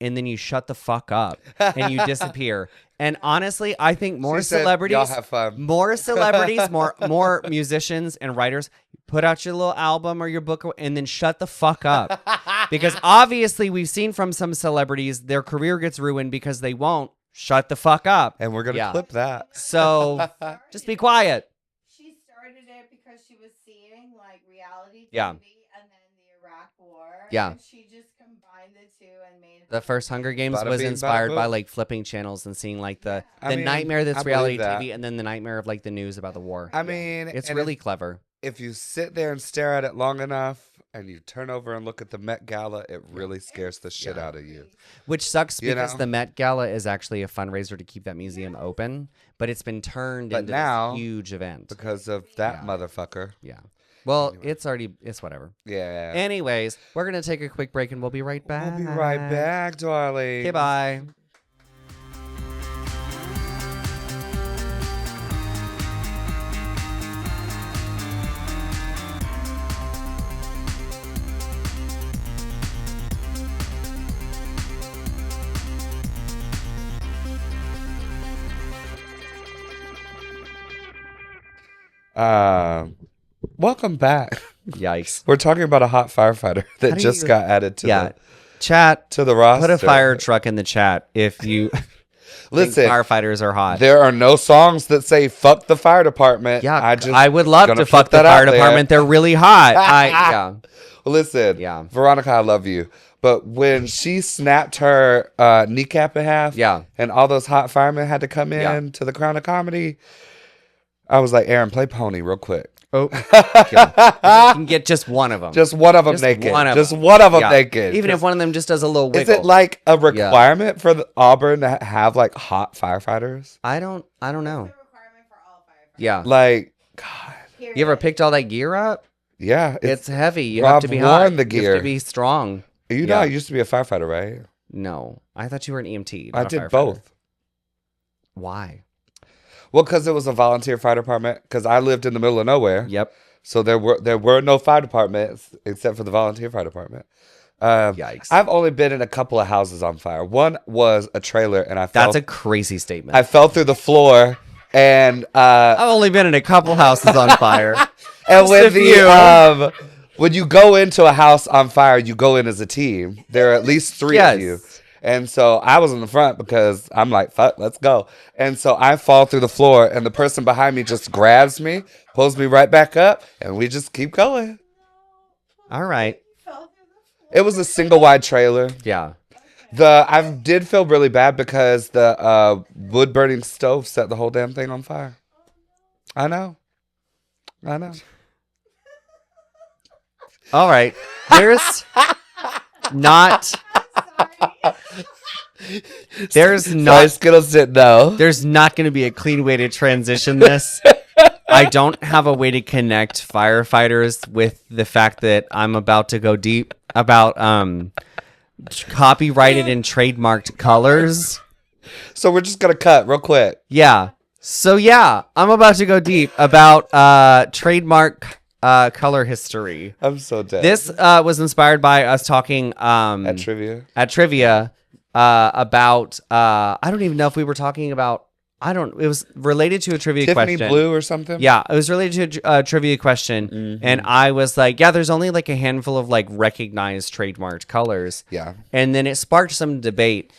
and then you shut the fuck up and you disappear. And honestly, I think more celebrities, y'all have fun. more celebrities, more musicians and writers put out your little album or your book and then shut the fuck up. Because obviously we've seen from some celebrities their career gets ruined because they won't shut the fuck up. And we're going to clip that. So just be quiet. She started it because she was seeing like reality TV Yeah. and then the Iraq War. Yeah. And she just combined the two and made The first Hunger Games Bada was bing, bada inspired by boom. like flipping channels and seeing like the I mean, nightmare I that's believe reality that. TV and then the nightmare of like the news about the war. I mean, It's and really clever. if you sit there and stare at it long enough and you turn over and look at the Met Gala, it really scares the shit out of you. Which sucks You because know? the Met Gala is actually a fundraiser to keep that museum open, but it's been turned But into now, this huge event. Because of that Yeah. motherfucker. Yeah. Well, it's whatever. Yeah. Anyways, we're going to take a quick break and we'll be right back. We'll be right back, darling. Okay, bye. Welcome back. Yikes. We're talking about a hot firefighter How that do just you- got added to Yeah. Chat, the roster. put a fire truck in the chat if you Listen, think firefighters are hot. there are no songs that say "fuck the fire department." Yeah, I would love gonna to put fuck the that fire out there. department. They're really hot. Yeah. Listen, Yeah. Veronica, I love you, but when she snapped her kneecap in half, Yeah. and all those hot firemen had to come in Yeah. to the Crown of Comedy, I was like, Aaron, play Pony real quick. Oh, you can get just one of them. Just one of them Just naked. one of Just them. one of them Yeah. naked. Even if one of them just does a little wiggle. Is it like a requirement for the Auburn to have like hot firefighters? I don't know. a requirement for all firefighters. Yeah. Like, God, Period. You ever picked all that gear up? yeah, It's heavy. You Rob have to be worn hot. the You gear. have to be strong. you know, yeah. I used to be a firefighter, right? No. I thought you were an EMT. I not a did firefighter. both. Why? Well, because it was a volunteer fire department. Because I lived in the middle of nowhere. Yep. So there were no fire departments except for the volunteer fire department. Yikes. I've only been in a couple of houses on fire. One was a trailer, and That's a crazy statement. I fell through the floor, and I've only been in a couple houses on fire. and when a when you go into a house on fire, you go in as a team. There are at least three Yes. of you. And so I was in the front because I'm like, fuck, let's go. And so I fall through the floor, and the person behind me just grabs me, pulls me right back up, and we just keep going. All right. Fell through the floor. It was a single wide trailer. Yeah. I did feel really bad because the wood burning stove set the whole damn thing on fire. I know. All right. There's not. There's Sorry, not. Skittles didn't know. There's not going to be a clean way to transition this. I don't have a way to connect firefighters with the fact that I'm about to go deep about copyrighted and trademarked colors. So we're just gonna cut real quick. Yeah. So yeah, I'm about to go deep about trademark color history. I'm so dead. This was inspired by us talking at trivia. About I don't even know if we were talking about it was related to a trivia Tiffany question. Blue or something. Yeah, it was related to a trivia question, and I was like, yeah, there's only like a handful of like recognized trademarked colors. Yeah. And then it sparked some debate,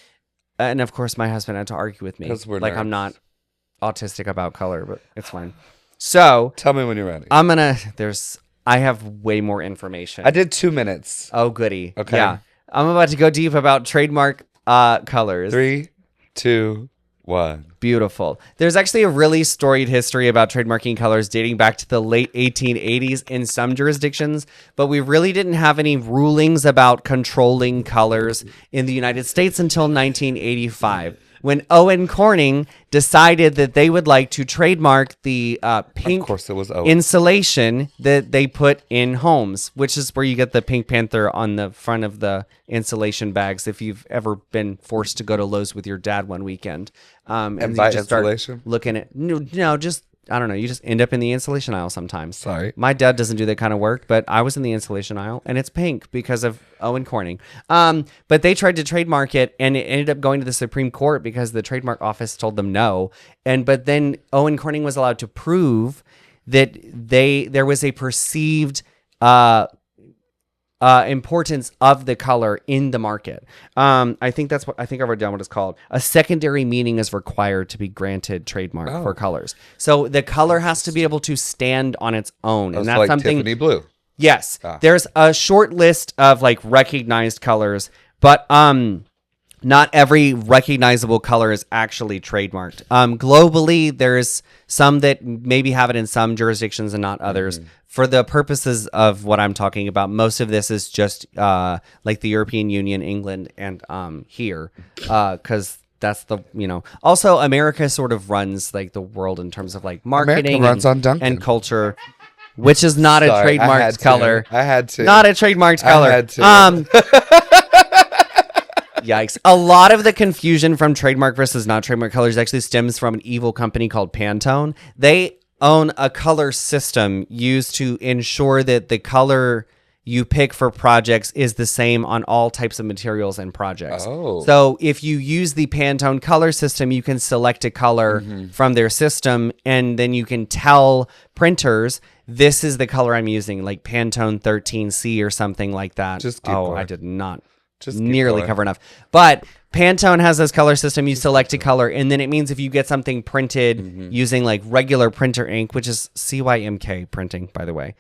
and of course my husband had to argue with me 'Cause we're like I'm nerds. not autistic about color, but it's fine. So Tell me when you're ready. I have way more information. I did 2 minutes. Oh, goody. Okay. Yeah. I'm about to go deep about trademark colors. 3, 2, 1. Beautiful. There's actually a really storied history about trademarking colors dating back to the late 1880s in some jurisdictions, but we really didn't have any rulings about controlling colors in the United States until 1985. When Owen Corning decided that they would like to trademark the pink Of course it was Owen. insulation that they put in homes, which is where you get the Pink Panther on the front of the insulation bags if you've ever been forced to go to Lowe's with your dad one weekend. And you buy just start insulation? looking at no, just I don't know. You just end up in the insulation aisle sometimes. Sorry. My dad doesn't do that kind of work, but I was in the insulation aisle, and it's pink because of Owen Corning. But they tried to trademark it, and it ended up going to the Supreme Court because the trademark office told them no. But then Owen Corning was allowed to prove that there was a perceived importance of the color in the market. I think I wrote down what it's called. A secondary meaning is required to be granted trademark for colors. So the color has to be able to stand on its own, and that's like something. Tiffany blue. Yes, there's a short list of like recognized colors, but not every recognizable color is actually trademarked. Globally, there's some that maybe have it in some jurisdictions and not others. Mm-hmm. For the purposes of what I'm talking about, most of this is just like the European Union, England, and here, because that's the, Also, America sort of runs like the world in terms of like marketing and culture, which is not a trademarked color. I had to. Not a trademarked color. I had to. Yikes. A lot of the confusion from trademark versus not trademark colors actually stems from an evil company called Pantone. They own a color system used to ensure that the color you pick for projects is the same on all types of materials and projects. Oh. So if you use the Pantone color system, you can select a color from their system, and then you can tell printers, this is the color I'm using, like Pantone 13C or something like that. Just keep going. I did not Just nearly cover enough. But Pantone has this color system. You select a color, and then it means if you get something printed using like regular printer ink, which is CYMK printing, by the way.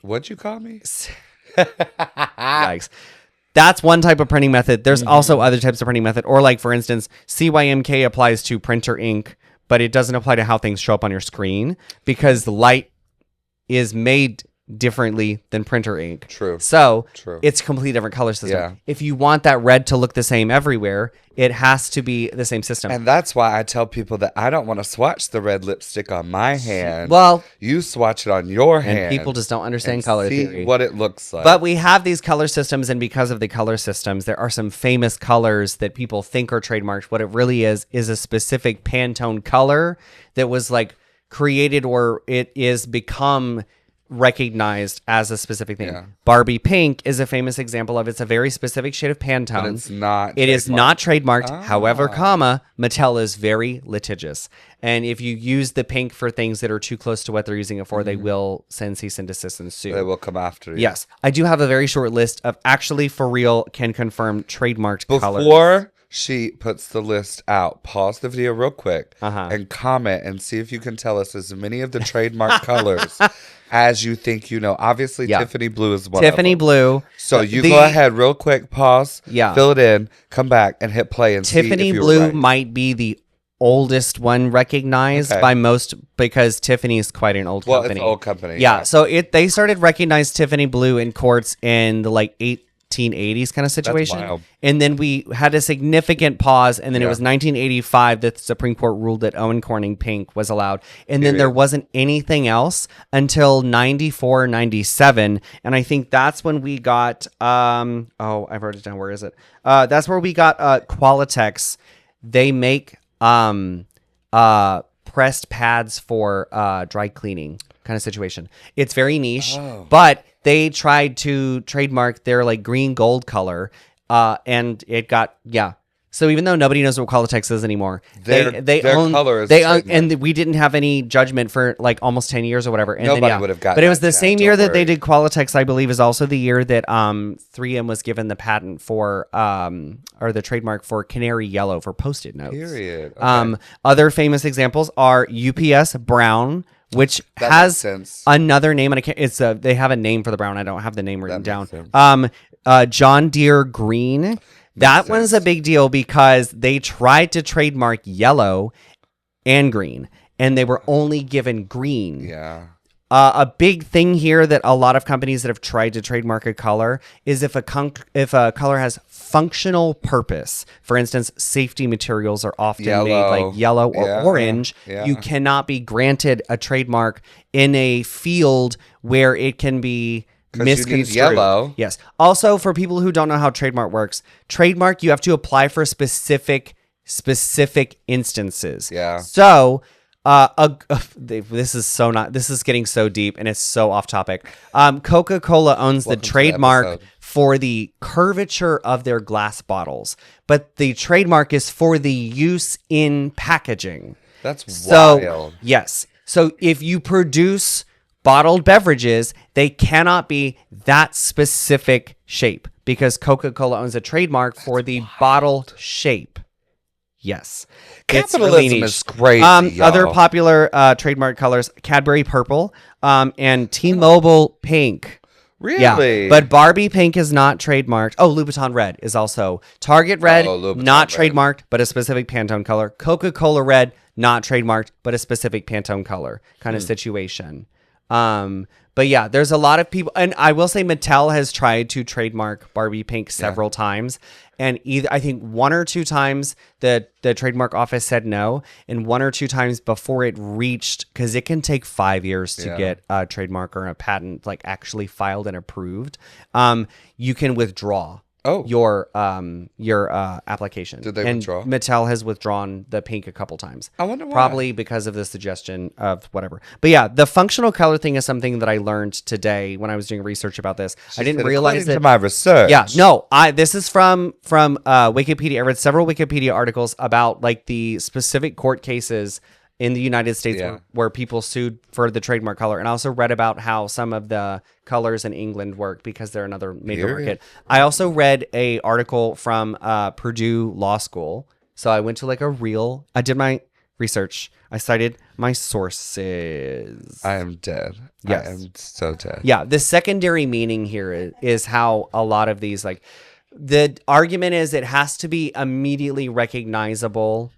What'd you call me? Yikes. That's one type of printing method. There's also other types of printing method. Or like, for instance, CYMK applies to printer ink, but it doesn't apply to how things show up on your screen because the light is made differently than printer ink. True. So True. It's a completely different color system. Yeah. If you want that red to look the same everywhere, it has to be the same system. And that's why I tell people that I don't want to swatch the red lipstick on my hand. Well, you swatch it on your hand. and people just don't understand and color see theory. what it looks like. But we have these color systems, and because of the color systems, there are some famous colors that people think are trademarked. What it really is a specific Pantone color that was like created, or it is become recognized as a specific thing. Yeah. Barbie pink is a famous example of it's a very specific shade of Pantone. But it's not. It is not trademarked. However, Mattel is very litigious. And if you use the pink for things that are too close to what they're using it for, they will send cease and desist and sue. They will come after you. Yes. I do have a very short list of actually for real can confirm trademarked colors. Before she puts the list out, pause the video real quick Uh-huh. and comment and see if you can tell us as many of the trademark colors as you think you know. Obviously, Yeah. Tiffany blue is one Tiffany of them. blue. So you go ahead real quick, pause, Yeah. fill it in, come back, and hit play and Tiffany see if you're blue right. might be the oldest one recognized Okay. by most because Tiffany is quite an old Well, company. it's an old company. Yeah, so they started recognized Tiffany blue in courts in the like 1880s kind of situation. wild. And then we had a significant pause, and then it was 1985 that the Supreme Court ruled that Owen Corning pink was allowed. And then there wasn't anything else until 94, 97. And I think that's when we got I wrote it down. Where is it? That's where we got Qualitex. They make pressed pads for dry cleaning kind of situation. It's very niche, but they tried to trademark their like green gold color, and it got So even though nobody knows what Qualitex is anymore, Their color is trademarked. and we didn't have any judgment for like almost 10 years or whatever. And Nobody then, would have gotten But it was that the chat, same don't year that they worry. did Qualitex, I believe, is also the year that 3M was given the patent for or the trademark for canary yellow for Post-it notes. Period. Okay. Other famous examples are UPS Brown, which That has makes sense. another name, and they have a name for the brown. I don't have the name written That makes down. sense. John Deere green. That one's a big deal because they tried to trademark yellow and green, and they were only given green. Yeah. A big thing here that a lot of companies that have tried to trademark a color is if a color has functional purpose. For instance, safety materials are often made like yellow or orange. Yeah. You cannot be granted a trademark in a field where it can be misconstrued. You need yellow. Yes. Also, for people who don't know how trademark works, you have to apply for specific instances. Yeah. So, this is getting so deep and it's so off topic. Coca-Cola owns the trademark for the curvature of their glass bottles, but the trademark is for the use in packaging. That's wild. Yes. So if you produce bottled beverages, they cannot be that specific shape because Coca-Cola owns a trademark for the bottled shape. Yes. Capitalism is crazy. Other popular trademark colors, Cadbury purple and T-Mobile pink. Really? Yeah. But Barbie pink is not trademarked. Oh, Louboutin red is also. Target red, not trademarked, but a specific Pantone color. Coca-Cola red, not trademarked, but a specific Pantone color kind of situation. But yeah, there's a lot of people, and I will say Mattel has tried to trademark Barbie pink several times, and I think 1 or 2 times the trademark office said no, and 1 or 2 times before it reached, because it can take 5 years to get a trademark or a patent like actually filed and approved. You can withdraw your application. Did they withdraw? Mattel has withdrawn the pink a couple times. I wonder why. Probably because of the suggestion of whatever. But yeah, the functional color thing is something that I learned today when I was doing research about this. I didn't realize that. To my research. Yeah, no, this is from Wikipedia. I read several Wikipedia articles about like the specific court cases in the United States where people sued for the trademark color. And I also read about how some of the colors in England work because they're another major market. I also read a article from Purdue Law School. So I went to I did my research. I cited my sources. I am dead. Yes. I am so dead. Yeah. The secondary meaning here is how a lot of these, like, the argument is it has to be immediately recognizable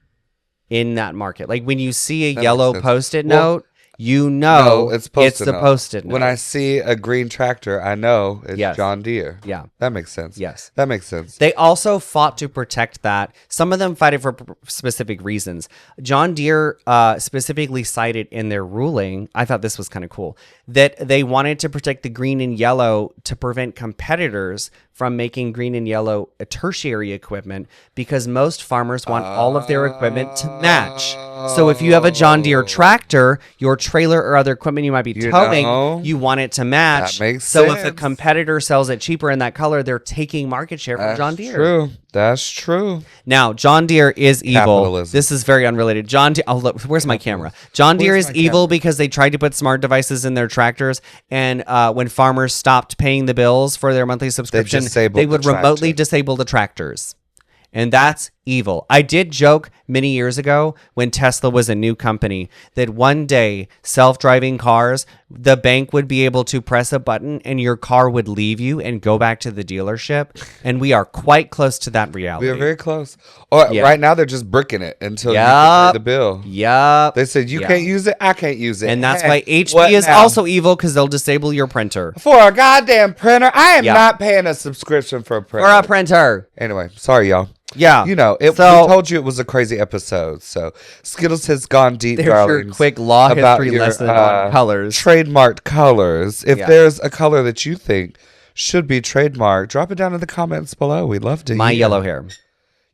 in that market. Like when you see a yellow Post-it note, it's the Post-it note. When I see a green tractor, I know it's John Deere. Yeah. That makes sense. Yes. That makes sense. They also fought to protect that. Some of them fight it for specific reasons. John Deere specifically cited in their ruling, I thought this was kind of cool, that they wanted to protect the green and yellow to prevent competitors from making green and yellow a tertiary equipment because most farmers want all of their equipment to match. So if you have a John Deere tractor, your trailer or other equipment you might be towing, you want it to match. That makes sense. So if a competitor sells it cheaper in that color, they're taking market share from John Deere. True. That's true. Now, John Deere is evil. Capitalism. This is very unrelated. John Deere, look, where's my camera? John Deere is evil because they tried to put smart devices in their tractors, and when farmers stopped paying the bills for their monthly subscription, they would remotely disable the tractors. And that's evil. I did joke many years ago when Tesla was a new company that one day self-driving cars, the bank would be able to press a button and your car would leave you and go back to the dealership. And we are quite close to that reality. We are very close. Right now they're just bricking it until you can pay the bill. Yep. They said you can't use it, I can't use it. And that's why HP is also evil because they'll disable your printer. For a goddamn printer? I am not paying a subscription for a printer. For a printer. Anyway, sorry y'all. Yeah. You know, we told you it was a crazy episode. So Skittles has gone deep, darling. Your quick law history lesson on colors. Trademarked colors. If there's a color that you think should be trademarked, drop it down in the comments below. We'd love to hear. My yellow hair.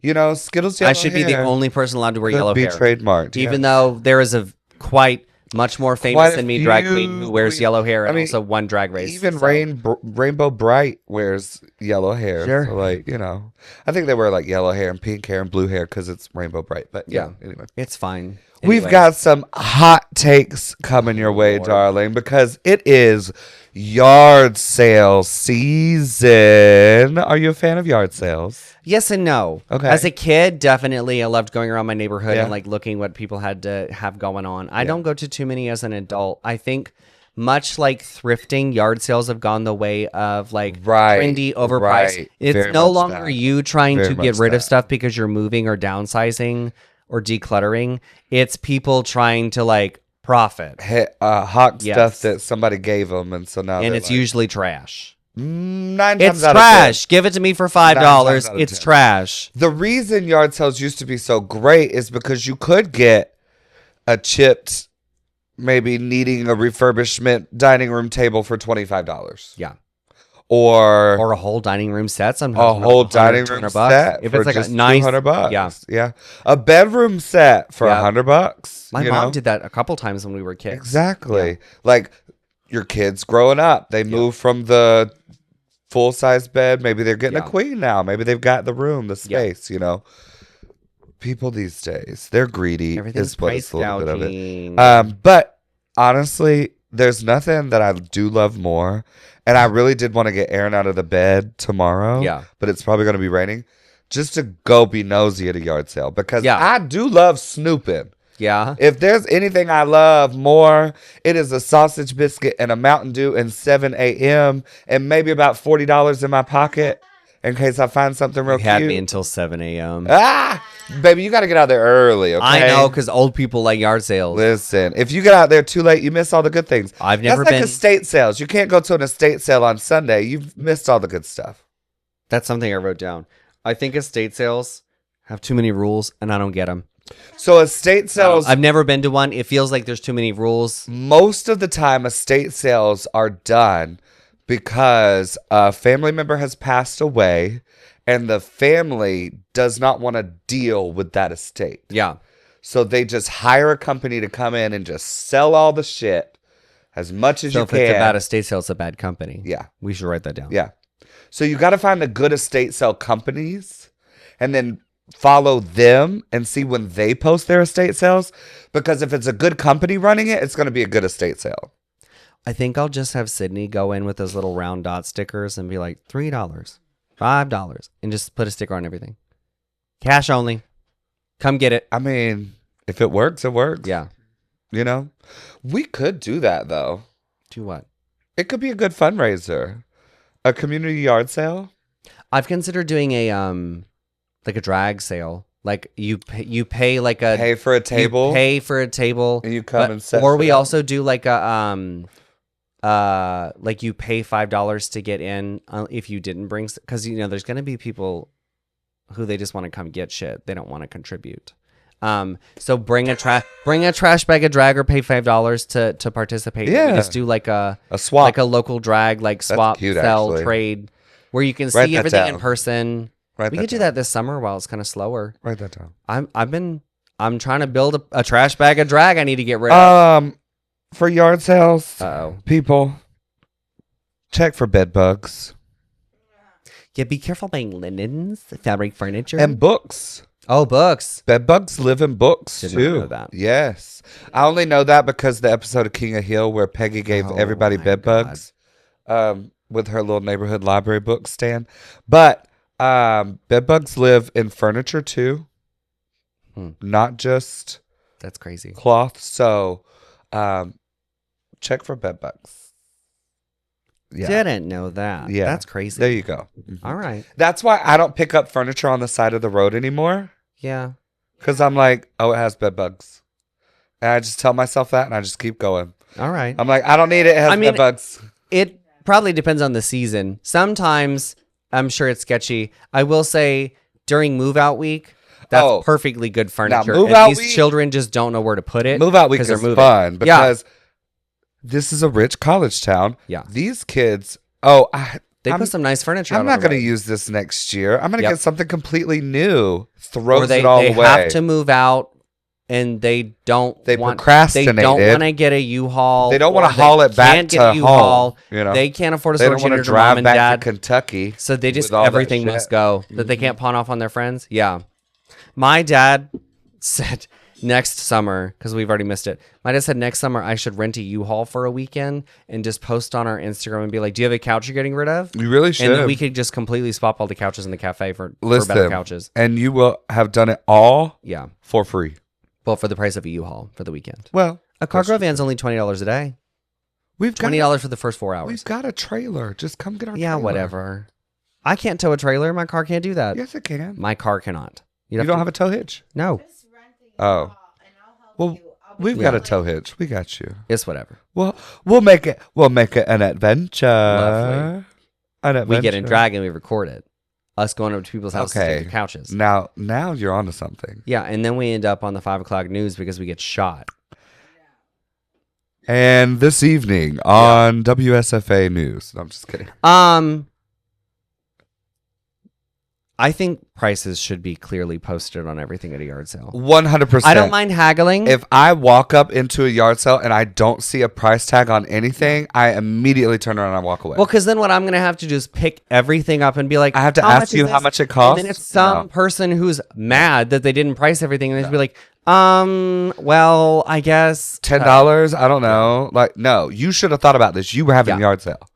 You know, Skittles yellow hair. I should be the only person allowed to wear yellow hair. Be trademarked. Even though there is a quite much more famous than me drag queen who wears yellow hair and also won Drag Race. Even Rainbow Bright wears yellow hair. Sure. So like, you know, I think they wear like yellow hair and pink hair and blue hair because it's Rainbow Bright. But yeah, anyway. It's fine. We've got some hot takes coming your way, darling, because it is yard sale season. Are you a fan of yard sales? Yes and no. Okay. As a kid, definitely, I loved going around my neighborhood and like looking what people had to have going on. I don't go to too many as an adult. I think much like thrifting, yard sales have gone the way of like Right, trendy, overpriced. right. It's Very no much longer that. you trying Very to get much rid of that. stuff because you're moving or downsizing or decluttering. It's people trying to like profit. Hawk Yes. stuff that somebody gave them, and so now And they're it's like, usually trash. 9 times It's out trash. Give it to me for $5. times out of It's 10. trash. The reason yard sales used to be so great is because you could get a chipped, maybe needing a refurbishment dining room table for $25. Yeah. Or a whole dining room set. Sometimes a whole 100, dining room 200 bucks. set If for it's like just a nice $200. Yeah. Yeah. A bedroom set for Yeah. $100. My you mom know? did that a couple times when we were kids. Exactly. Like your kids growing up, they move from the full size bed. Maybe they're getting a Yeah. queen now. Maybe they've got the room, the Yeah. space, you know. People these days, they're greedy. Everything's Is what price it's a little bit of gouging. it. But honestly, there's nothing that I do love more. And I really did want to get Aaron out of the bed tomorrow. Yeah. But it's probably going to be raining. Just to go be nosy at a yard sale. Because Yeah. I do love snooping. Yeah. If there's anything I love more, it is a sausage biscuit and a Mountain Dew and 7 a.m. and maybe about $40 in my pocket in case I find something real You had cute. me until 7 a.m. Baby, you got to get out there early, okay? I know, because old people like yard sales. Listen, if you get out there too late, you miss all the good things. I've never That's like been. estate sales. You can't go to an estate sale on Sunday. You've missed all the good stuff. That's something I wrote down. I think estate sales have too many rules, and I don't get them. So estate sales, I've never been to one. It feels like there's too many rules. most of the time, estate sales are done because a family member has passed away and the family does not want to deal with that estate. Yeah. So they just hire a company to come in and just sell all the shit as much as So you if can. it's a bad estate sale, it's a bad company. Yeah. We should write that down. Yeah. So you got to find the good estate sale companies and then follow them and see when they post their estate sales. Because if it's a good company running it, it's going to be a good estate sale. I think I'll just have Sydney go in with those little round dot stickers and be like $3, $5, and just put a sticker on everything. Cash only. Come get it. I mean, if it works, it works. Yeah. You know, we could do that though. Do what? It could be a good fundraiser. A community yard sale. I've considered doing a like a drag sale. Like you pay like a Pay for a table. You pay for a table, and you come and set or shit we up. also do like a like you pay $5 to get in if you didn't bring, because you know there's gonna be people who they just want to come get shit. They don't want to contribute. So bring a trash bag of drag or pay $5 to participate. Yeah. We just do like a swap. like a local drag, like swap, cute, sell, actually. trade, where you can Write see that everything in down. person. Write We that could do down. that this summer while it's kind of slower. Write that down. I'm trying to build a trash bag of drag I need to get rid of. For yard sales, Uh-oh. people, check for bed bugs Yeah, be careful buying linens, fabric furniture. and books. Oh, books. Bed bugs live in books Did not too. know that. Yes, I only know that because the episode of King of Hill where Peggy gave Oh, everybody my bed God. bugs, with her little neighborhood library book stand. But bed bugs live in furniture too, not just That's crazy. cloth. So, check for bed bugs. Yeah, Didn't know that. Yeah. That's crazy. there you go. All right. That's why I don't pick up furniture on the side of the road anymore. Yeah. Because I'm like, oh, it has bed bugs. And I just tell myself that and I just keep going. All right. I'm like, I don't need it. It has I mean, bed bugs. It probably depends on the season. Sometimes I'm sure it's sketchy. I will say during move out week, that's perfectly good furniture. move And out these week- children just don't know where to put it. Move out week 'cause is they're moving. fun Yeah. because this is a rich college town. Yeah. These kids, They put some nice furniture out I'm on not the going to road. use this next year. I'm going to Yep. get something completely new. Or Throws they it all away. have to move out and they don't They want, procrastinated. They don't want to get a U-Haul. They don't or want to haul it back can't to get a U-Haul. home. You know, They can't afford a they don't storage want to unit to mom drive and back dad. to Kentucky. So they just with all that everything shit. must go that they can't pawn off on their friends. Yeah. My dad said next summer, because we've already missed it. My dad said next summer I should rent a U-Haul for a weekend and just post on our Instagram and be like, "Do you have a couch you're getting rid of?" You really should. And then we could just completely swap all the couches in the cafe for better Listen, couches. and you will have done it all Yeah. for free. Well, for the price of a U-Haul for the weekend. Well, A cargo van's only $20 a day. We've got $20 for the first 4 hours. We've got a trailer. Just come get our Yeah, trailer. whatever. I can't tow a trailer. My car can't do that. Yes, it can. My car cannot. You don't have a tow hitch? No. Just rent a Oh. U-Haul and I'll help Well, you. I'll be we've Yeah. got a willing. tow hitch. We got you. It's whatever. Well, we'll make it an adventure. Lovely. An adventure. We get in drag and we record it. Us going over to people's houses to Okay. take their couches. Now you're onto something. Yeah, and then we end up on the 5 o'clock news because we get shot. And this evening on WSFA News. No, I'm just kidding. I think prices should be clearly posted on everything at a yard sale. 100%. I don't mind haggling. If I walk up into a yard sale and I don't see a price tag on anything, I immediately turn around and walk away. Well, because then what I'm going to have to do is pick everything up and be like, I have to "How ask much you is how this?" much it costs. And then it's some person who's mad that they didn't price everything, and they'd be like, well, I guess $10? I don't know. Like, no, you should have thought about this. You were having a Yeah. yard sale.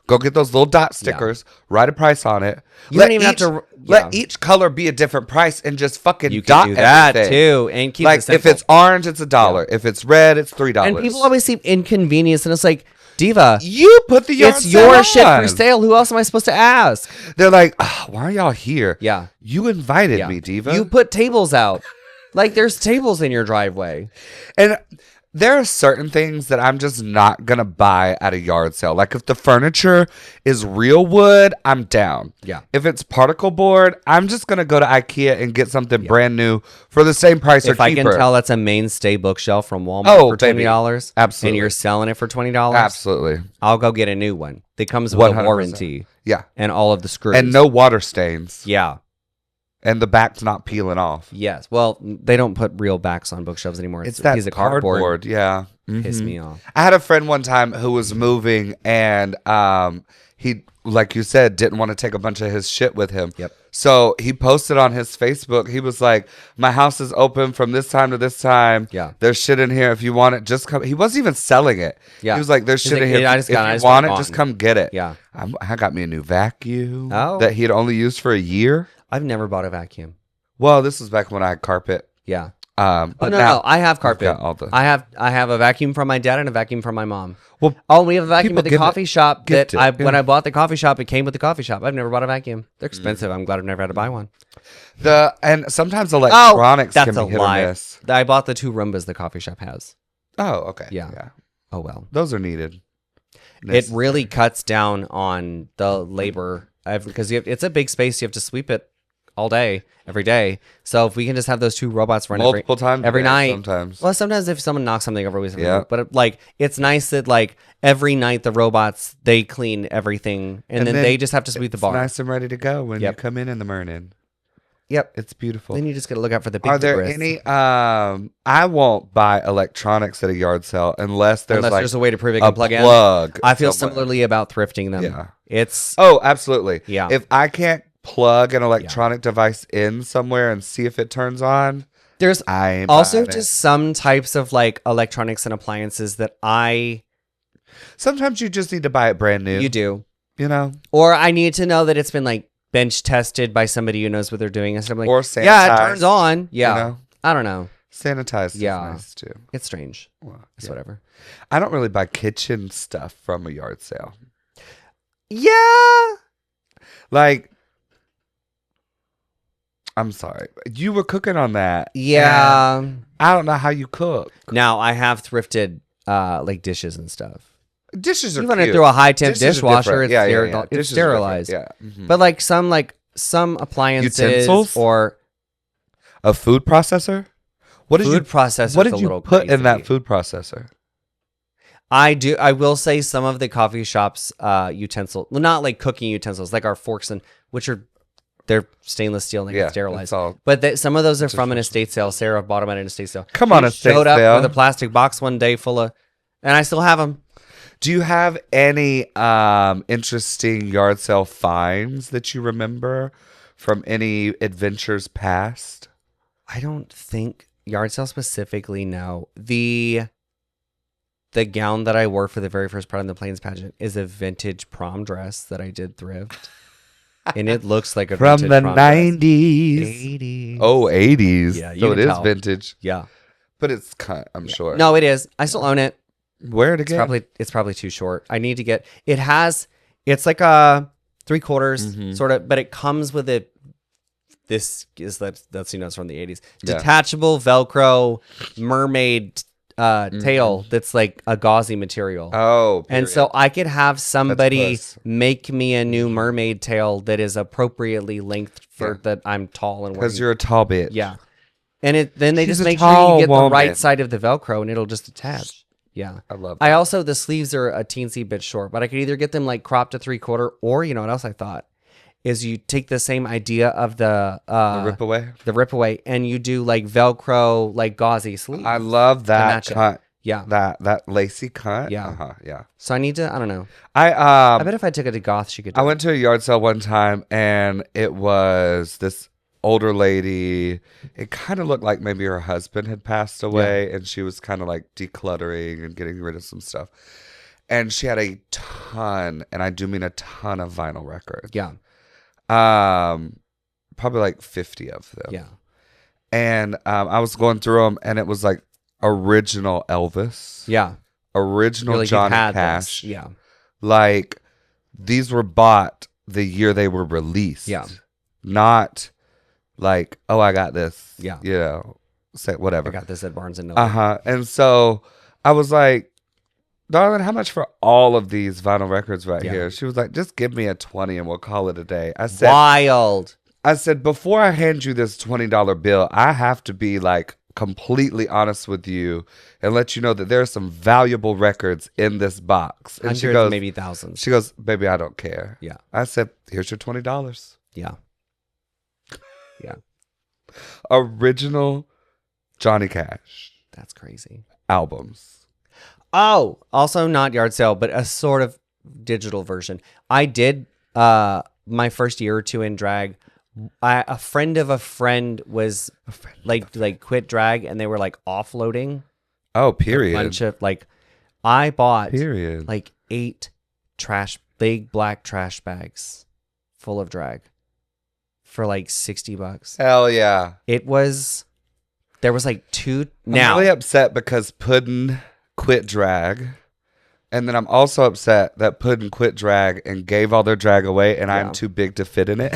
Go get those little dot stickers, write a price on it. You don't even have to. Let each color be a different price and just fucking You dot can do that everything. too, and keep Like, it simple. if it's orange, it's $1. If it's red, it's $3. And people always seem inconvenience, and it's like, Diva, You put the yard it's sale your shit on. for sale. Who else am I supposed to ask? They're like, why are y'all here? Yeah. You invited Yeah. me, Diva. You put tables out. Like, there's tables in your driveway. And there are certain things that I'm just not going to buy at a yard sale. Like if the furniture is real wood, I'm down. Yeah. If it's particle board, I'm just going to go to IKEA and get something brand new for the same price or If I cheaper. can tell that's a mainstay bookshelf from Walmart Oh, for baby. $20, Absolutely. and you're selling it for $20, Absolutely. I'll go get a new one. That comes with a 100%. warranty Yeah. and all of the screws. And no water stains. Yeah. And the back's not peeling off. Yes. Well, they don't put real backs on bookshelves anymore. It's a that piece of cardboard. Yeah. Piss Mhm. me off. I had a friend one time who was moving and he, like you said, didn't want to take a bunch of his shit with him. Yep. So he posted on his Facebook, he was like, my house is open from this time to this time. Yeah. There's shit in here. If you want it, just come. He wasn't even selling it. Yeah. He was like, there's He's shit like, in here. "Yeah, I If just got it. I you just want want it, it just gone." come get it. Yeah. I got me a new vacuum Oh. that he'd only used for a year. I've never bought a vacuum. Well, this was back when I had carpet. Yeah. But Oh, no, now no. I have carpet. got all the- I have a vacuum from my dad and a vacuum from my mom. Well, Oh, we have a vacuum people at the give it- coffee shop gift that it, when yeah. I bought the coffee shop, it came with the coffee shop. I've never bought a vacuum. They're expensive. I'm glad I've never had to buy one. and sometimes electronics that's can a be hit or lie. miss. I bought the 2 Roombas the coffee shop has. Oh, okay. Yeah. Oh, well. Those are needed. It really cuts down on the labor because it's a big space. You have to sweep it all day, every day. So if we can just have those 2 robots run multiple times every a day night. sometimes. Well, sometimes if someone knocks something over, we have Yeah. but like it's nice that like every night the robots they clean everything and then they just have to sweep the It's bar. nice and ready to go when Yep. you come in the morning. Yep. It's beautiful. Then you just got to look out for the big Are there debris. any? I won't buy electronics at a yard sale unless there's Unless like there's a way to prove it a can plug in. plug. I feel somewhere. similarly about thrifting them. Yeah. It's Oh, absolutely. Yeah. If I can't plug an electronic device in somewhere and see if it turns on, there's I ain't also buying it. just some types of like electronics and appliances that Sometimes you just need to buy it brand new. you do. You know, Or I need to know that it's been like bench tested by somebody who knows what they're doing. And so I'm like, or yeah, it sanitized, turns on. Yeah. You know, I don't know. sanitized Yeah. is nice too. It's strange. Well, It's yeah. whatever. I don't really buy kitchen stuff from a yard sale. Yeah. Like, I'm sorry, you were cooking on that. Yeah. and I don't know how you cook. Now I have thrifted like dishes and stuff. Dishes are You run cute. it through a high temp Dishes are dishwasher, different. it's, Yeah, yeah, steril- yeah. it's Dishes are different. sterilized. Yeah. Mhm. But like some appliances Utensils? or A food processor. What did food you processors. What did a you little put in that crazy. food processor? I will say some of the coffee shops utensils, well, not like cooking utensils, like our forks and they're stainless steel and they Yeah, get sterilized. it's all- But some of those are from an estate sale. Sarah bought them at an estate sale. Come on, She estate showed up sale. with a plastic box one day full of, and I still have them. Do you have any interesting yard sale finds that you remember from any adventures past? I don't think yard sale specifically. No, the gown that I wore for the very first part of the Plains pageant is a vintage prom dress that I did thrift, and it looks like a From vintage the prom dress. 90s. 80s. Oh, 80s. Yeah, you so can it is tell. vintage. Yeah. But it's kind I'm sure. No, it is. I still own it. Wear it again. It's probably too short. I need to get. It's like a 3/4 sort of, but it comes with it. That's it's from the 80s. Detachable Velcro mermaid tail that's like a gauzy material. Oh, and so I could have somebody make me a new mermaid tail that is appropriately length for that I'm tall and because you're a tall bitch. Yeah, and then they She's just a make sure you tall get the woman. right side of the Velcro and it'll just attach. Yeah, I love that. I also the sleeves are a teensy bit short, but I could either get them like cropped to 3/4, or you know what else I thought is you take the same idea of the rip away, and you do like Velcro, like gauzy sleeves. I love that cut. Yeah, that lacy cut. Yeah, yeah. So I need to. I don't know. I bet if I took it to Goth, she could. Do I went to a yard sale one time, and it was this older lady. It kind of looked like maybe her husband had passed away, and she was kind of like decluttering and getting rid of some stuff. And she had a ton, and I do mean a ton of vinyl records. Yeah. Probably like 50 of them. Yeah. And I was going through them, and it was like original Elvis. Yeah. Original Johnny Cash. Yeah. Like these were bought the year they were released. Yeah. Not like, oh, I got this. Yeah. You know, say whatever. I got this at Barnes and Noble. And so I was like, darling, how much for all of these vinyl records here? She was like, just give me a 20 and we'll call it a day. I said, wild. I said, before I hand you this $20 bill, I have to be like completely honest with you and let you know that there are some valuable records in this box. And she goes, maybe thousands. She goes, baby, I don't care. Yeah. I said, here's your $20. Yeah. Yeah. Original Johnny Cash. That's crazy. Albums. Oh, also not yard sale, but a sort of digital version. I did my first year or two in drag. A friend of a friend was like quit drag, and they were like offloading. Oh, period. A bunch of like, I bought like 8 big black trash bags full of drag for like $60. Hell yeah! There was like 2. I'm really upset because Puddin' quit drag, and then I'm also upset that Puddin' quit drag and gave all their drag away, and I'm too big to fit in it.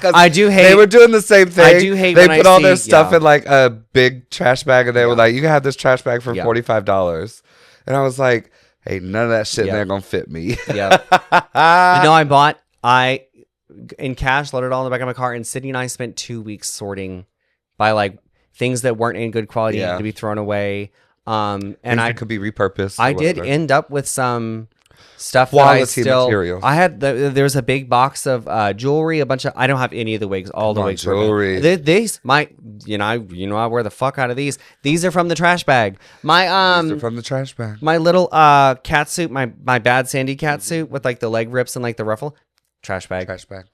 I do hate. They were doing the same thing. I do hate. They when put I all see, their stuff in like a big trash bag, and they were like, "You can have this trash bag for $45." And I was like, "Hey, none of that shit in there gonna fit me." Yeah. I in cash loaded all in the back of my car, and Sydney and I spent 2 weeks sorting by like things that weren't in good quality to be thrown away. And I could be repurposed. I did end up with some stuff quality that material. I had there was a big box of jewelry, a bunch of. I don't have any of the wigs. All the wigs jewelry. These I wear the fuck out of these. These are from the trash bag. These are from the trash bag. My little cat suit, my bad Sandy cat suit with like the leg rips and like the ruffle. Trash bag. Trash bag.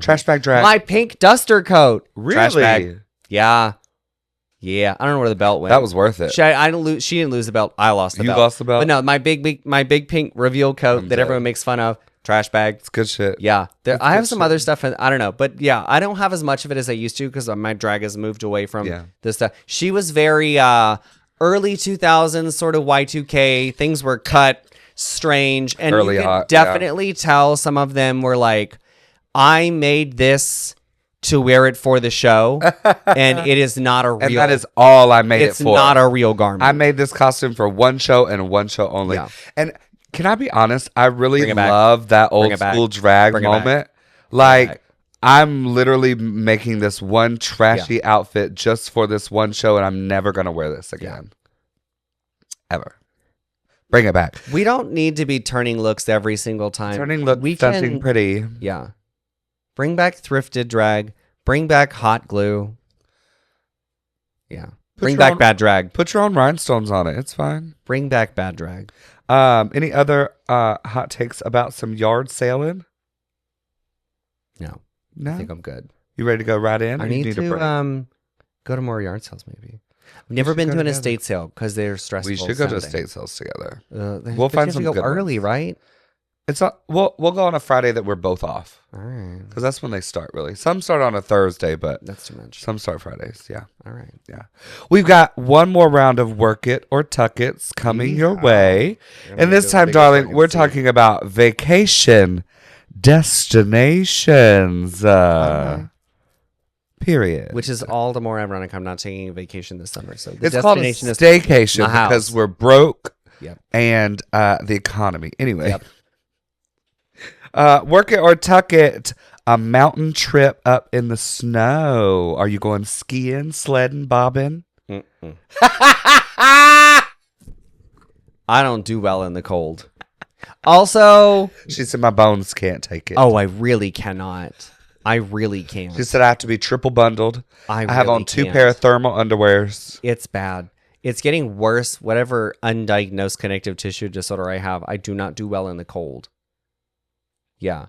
Trash bag drag. My pink duster coat. Really? Trash bag. Yeah. Yeah. I don't know where the belt went. That was worth it. She didn't lose the belt. I lost the belt. You lost the belt? But no, my big pink reveal coat that everyone makes fun of. Trash bag. It's good shit. Yeah. I have some other stuff. I don't know. But yeah, I don't have as much of it as I used to because my drag has moved away from this stuff. She was very early 2000s, sort of Y2K. Things were cut strange. And early you could hot, definitely tell some of them were like, I made this to wear it for the show, and it is not a real. And that is all I made it for. It's not a real garment. I made this costume for one show and one show only. Yeah. And can I be honest? I really love that old school drag moment. Like, I'm literally making this one trashy outfit just for this one show, and I'm never going to wear this again. Ever. Bring it back. We don't need to be turning looks every single time. Turning looks, stunting, pretty. Yeah. Bring back thrifted drag. Bring back hot glue. Yeah. Bring back bad drag. Put your own rhinestones on it. It's fine. Bring back bad drag. Any other hot takes about some yard sailing? No. No? I think I'm good. You ready to go right in? I need to go to more yard sales maybe. I've never been to an estate sale because they're stressful. We should go to estate sales together. We'll find some good early, right? We'll go on a Friday that we're both off. All right. Because that's when they start, really. Some start on a Thursday, but That's too much. some start Fridays. Yeah. All right. Yeah. We've got one more round of Work It or Tuck It's coming your way. And this time, darling, we're talking about vacation destinations. Period. Which is all the more ironic. I'm not taking a vacation this summer. So the It's called a destination is staycation my house. because we're broke Yep. and the economy. Anyway. Yep. Work it or tuck it. A mountain trip up in the snow. Are you going skiing, sledding, bobbing? I don't do well in the cold. Also, She said my bones can't take it. oh, I really cannot. I really can't. She said I have to be triple bundled. I have really on 2 can't. pair of thermal underwears. It's bad. It's getting worse. Whatever undiagnosed connective tissue disorder I have, I do not do well in the cold. Yeah.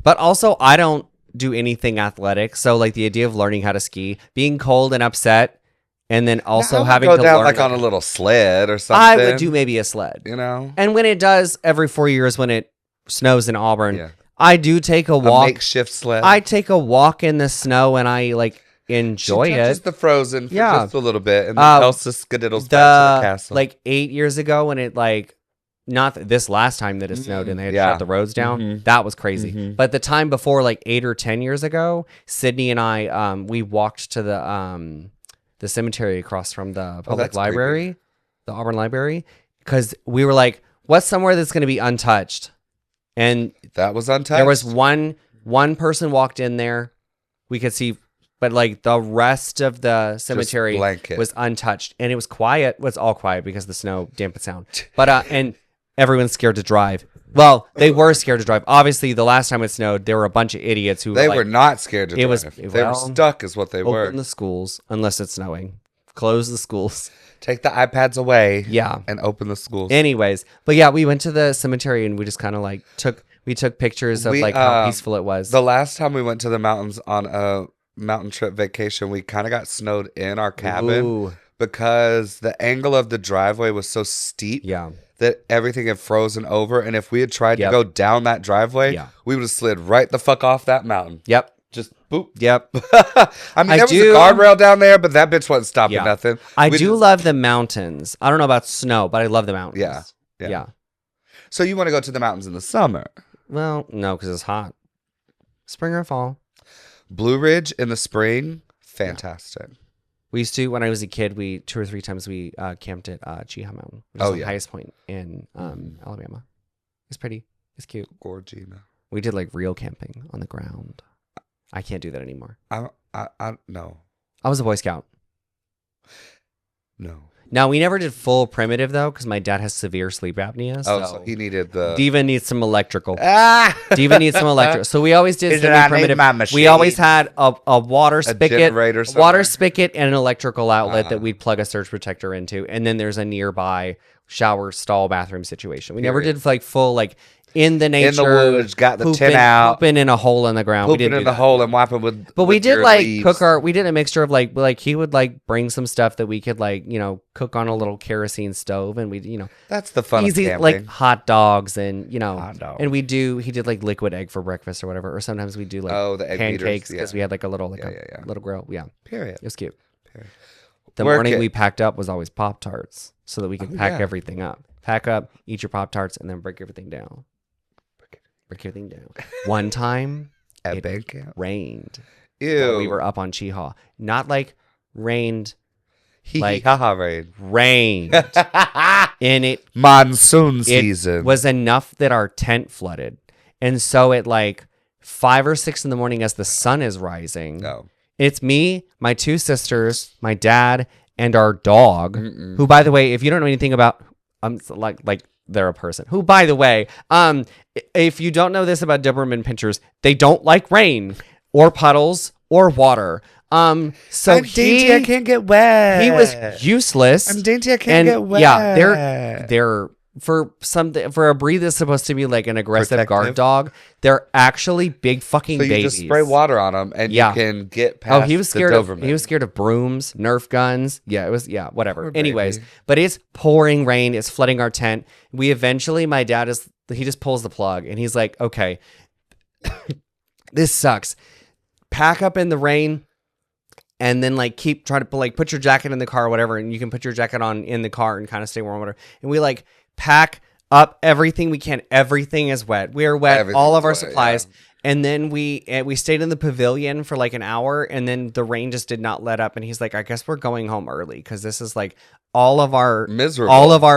But also, I don't do anything athletic. So, like, the idea of learning how to ski, being cold and upset, and then also I would having go to down learn like on a little sled or something. I would do maybe a sled. You know? And when it does, every 4 years when it snows in Auburn, Yeah. I do take a A walk. makeshift sled. I take a walk in the snow and I, like, enjoy she touches it. the frozen for Yeah. just a little bit and then else the Skittles back to the castle. Like 8 years ago when it like not this last time that it snowed and they had Yeah. shut the roads down, Mhm. that was crazy. Mhm. But the time before, like 8 or 10 years ago, Sydney and I we walked to the cemetery across from the public that's library, the Auburn Library, because we were like, what's somewhere that's going to be untouched? And that was untouched. there was one person walked in there, we could see, but like the rest of the cemetery blanket. was untouched, and it was quiet. It was all quiet because the snow dampened sound. But and everyone's scared to drive. Well, they were scared to drive. Obviously, the last time it snowed, there were a bunch of idiots who They were were not scared to it was- drive. They well, were stuck is what they were. open the schools unless it's snowing. Close the schools. Take the iPads away Yeah. and open the schools. Anyways, but yeah, we went to the cemetery and we just kind of like took pictures of like how peaceful it was. The last time we went to the mountains on a mountain trip vacation, we kind of got snowed in our cabin Ooh. because the angle of the driveway was so steep Yeah. that everything had frozen over. And if we had tried to Yep. go down that driveway, Yeah. we would have slid right the fuck off that mountain. Yep. Just boop. Yep. I mean, I there was a do- guardrail down there, but that bitch wasn't stopping Yeah. nothing. I We do just- love the mountains. I don't know about snow, but I love the mountains. Yeah. Yeah. Yeah. So you want to go to the mountains in the summer? Well, no, because it's hot. Spring or fall. Blue Ridge in the spring, fantastic. We used to, when I was a kid, 2 or 3 times we camped at Cheeha Mountain, which is Oh, the yeah. highest point in Alabama. It's pretty. It's cute. Gorgina. We did like real camping on the ground. I can't do that anymore. No. I was a Boy Scout. No. Now, we never did full primitive, though, because my dad has severe sleep apnea. Oh, so he needed the Diva needs some electrical. ah. Diva needs some electrical. So we always did He said, semi "I need primitive. my We machine." always had a water spigot, generator water somewhere. spigot, and an electrical outlet that we'd plug a surge protector into, and then there's a nearby shower stall bathroom situation. We never Period. did like full like in the nature, In the woods, got the tin out, pooping in a hole in the ground. We pooping didn't in do the that. hole and wiping with. But we with did your like leaves. we did a mixture of like he would like bring some stuff that we could like, cook on a little kerosene stove, and we'd, That's the fun easy of camping. like hot dogs and, Hot dogs. and he did like liquid egg for breakfast or whatever. Or sometimes we do like the egg pancakes beaters, because yeah. we had like a little, Yeah. little grill. Yeah. Period. It was cute. Period. The Work morning it. we packed up was always Pop-Tarts so that we could pack yeah. everything up. Pack up, eat your Pop-Tarts, and then break everything down. Break everything down. One time, At it band camp. rained. Ew. While we were up on Cheehaw. Not like rained, like- haha rain. rained. And it Monsoon it season. was enough that our tent flooded. And so at like 5 or 6 in the morning as the sun is rising, no. it's me, my 2 sisters, my dad, and our dog, who, by the way, if you don't know anything about, like they're a person who, by the way, if you don't know this about Doberman Pinschers, they don't like rain or puddles or water. So I'm dainty, I can't get wet. he was useless. I'm dainty, I can't get wet. Yeah, they're for a breed that's supposed to be like an aggressive guard Protective. dog. They're actually big fucking So you babies. just spray water on them and Yeah. you can get past He was the scared of Doberman. brooms, Nerf guns. Yeah, whatever. Poor Anyways, baby. but it's pouring rain. It's flooding our tent. My dad is he just pulls the plug and he's like, okay, this sucks. Pack up in the rain and then like try to like put your jacket in the car or whatever. And you can put your jacket on in the car and kind of stay warm or whatever. And we like pack up everything we can. Everything is wet. We are wet. Everything's all of our wet, supplies. yeah. And then we stayed in the pavilion for like an hour, and then the rain just did not let up. And he's like, I guess we're going home early because this is like all of our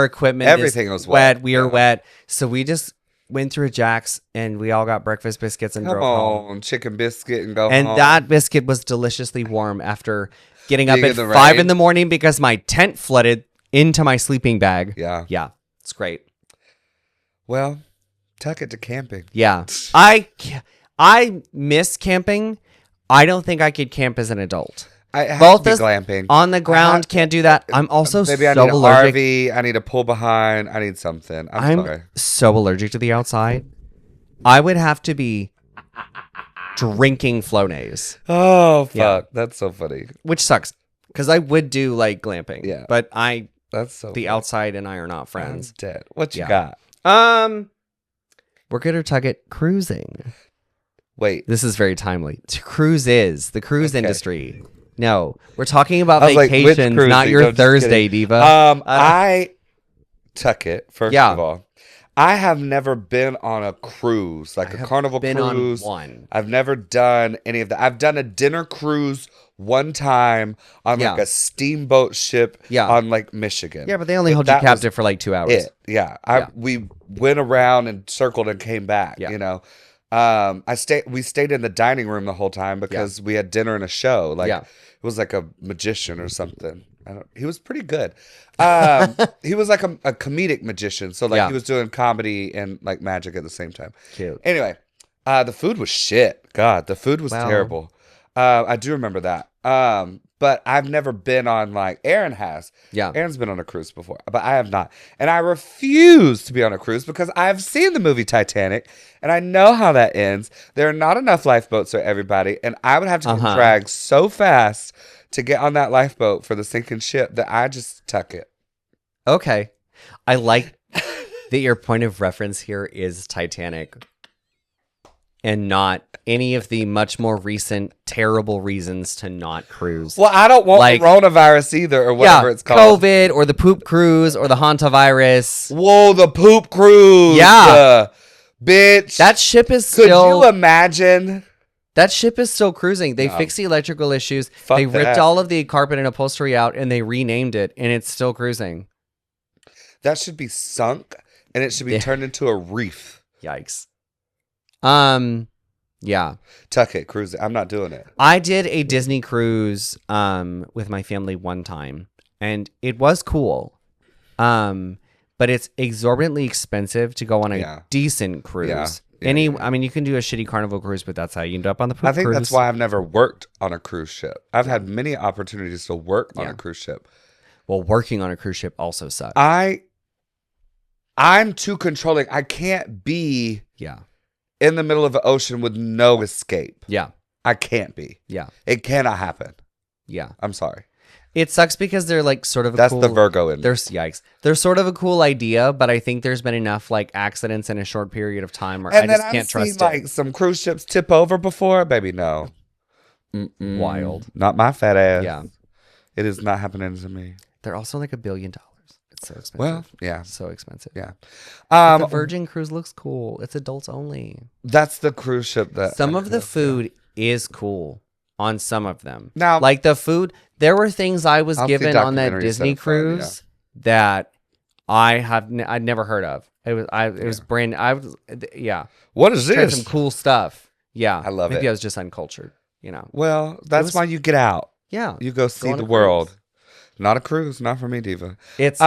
equipment. Everything was wet. wet. We are wet. So we just went through a Jack's and we all got breakfast biscuits and drove home. Chicken biscuit and go and home. that biscuit was deliciously warm after getting up Being at in the 5 in rain. the morning because my tent flooded into my sleeping bag. Yeah. Yeah. It's great. Well, tuck it to camping. Yeah. I miss camping. I don't think I could camp as an adult. I have Both to be as glamping. on the ground, can't do that. I'm also Maybe so I need an allergic. RV. I need a pull behind. I need something. I'm sorry. so allergic to the outside. I would have to be drinking Flonase, Oh, fuck. Yeah. That's so funny. which sucks because I would do like glamping. Yeah. But That's so the funny. outside and I are not I'm friends. dead. What you Yeah. got? We're gonna tug it cruising. Wait. This is very timely. The cruise Okay. industry. No, we're talking about I was like, which vacations, cruising? not No, your just Thursday, kidding. Diva. I tuck it, first Yeah. of all. I have never been on a cruise, like I a have carnival been cruise. on one. I've never done any of that. I've done a dinner cruise one time on like Yeah. a steamboat ship Yeah. on Lake Michigan. Yeah, but they only hold you that was captive for like 2 hours. Yeah. Yeah. We went around and circled and came back, Yeah. you know. We stayed in the dining room the whole time because we had dinner and a show. Like Yeah. it was like a magician or something. He was pretty good. He was like a comedic magician. So like Yeah. he was doing comedy and like magic at the same time. Cute. Anyway, the food was shit. God, the food was Wow. terrible. I do remember that. But I've never been on like Aaron has. Yeah. Aaron's been on a cruise before, but I have not. And I refuse to be on a cruise because I've seen the movie Titanic and I know how that ends. There are not enough lifeboats for everybody. And I would have to get dragged so fast to get on that lifeboat for the sinking ship that I just tuck it. Okay. I like that your point of reference here is Titanic and not any of the much more recent terrible reasons to not cruise. Well, I don't want Like- coronavirus either or whatever it's called. COVID or the poop cruise or the hantavirus. Whoa, the poop cruise. Yeah. Bitch. That ship is Could still you imagine? that ship is still cruising. They No. fixed the electrical issues. Fuck they ripped that. all of the carpet and upholstery out and they renamed it and it's still cruising. That should be sunk and it should be Yeah. turned into a reef. Yikes. Yeah. Tuck it, cruise it. I'm not doing it. I did a Disney cruise with my family one time and it was cool. But it's exorbitantly expensive to go on a Yeah. decent cruise. Yeah. I mean, you can do a shitty carnival cruise, but that's how you end up on the poop I think cruise. that's why I've never worked on a cruise ship. I've had many opportunities to work on Yeah. a cruise ship. Well, working on a cruise ship also sucks. I'm too controlling. I can't be Yeah. in the middle of the ocean with no escape. Yeah. I can't be. Yeah. It cannot happen. Yeah. I'm sorry. It sucks because they're like sort of a That's cool, the Virgo in me. There's yikes. They're sort of a cool idea, but I think there's been enough like accidents in a short period of time where And I then just I've can't seen trust like some cruise ships tip over before. Baby, no. Mm-mm. Wild. Not my fat ass. it. Yeah. It is not happening to me. They're also like $1 billion. It's so expensive. Well, yeah. So expensive. Yeah. The Virgin Cruise looks cool. It's adults only. That's the cruise ship that Some I of the guess, food is cool on some of them. Now- like the food, there were things I was I'll see given on that documentaries Disney that are fun, yeah. cruise that I'd never heard of. It was brand. Yeah. What is Tried this? some cool stuff. Yeah. I love Maybe it. I was just uncultured. You know. Well, that's was- why you get out. Yeah. You go see on the a world. cruise. Not a cruise, not for me, Diva. It's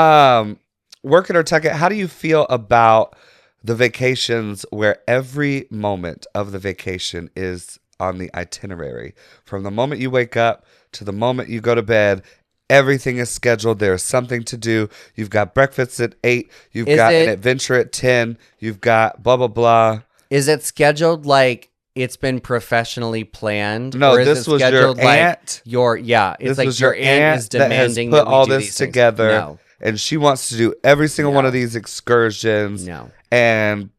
Work it or tuck it. How do you feel about the vacations where every moment of the vacation is on the itinerary? From the moment you wake up to the moment you go to bed, everything is scheduled. There's something to do. You've got breakfast at 8. You've got an adventure at 10. You've got blah, blah, blah. Is it scheduled like it's been professionally planned? No, or is this it was your scheduled like aunt. it's This like was your aunt is that has demanding put that we all do this these things. together. No. And she wants to do every single one No. of these excursions. No. And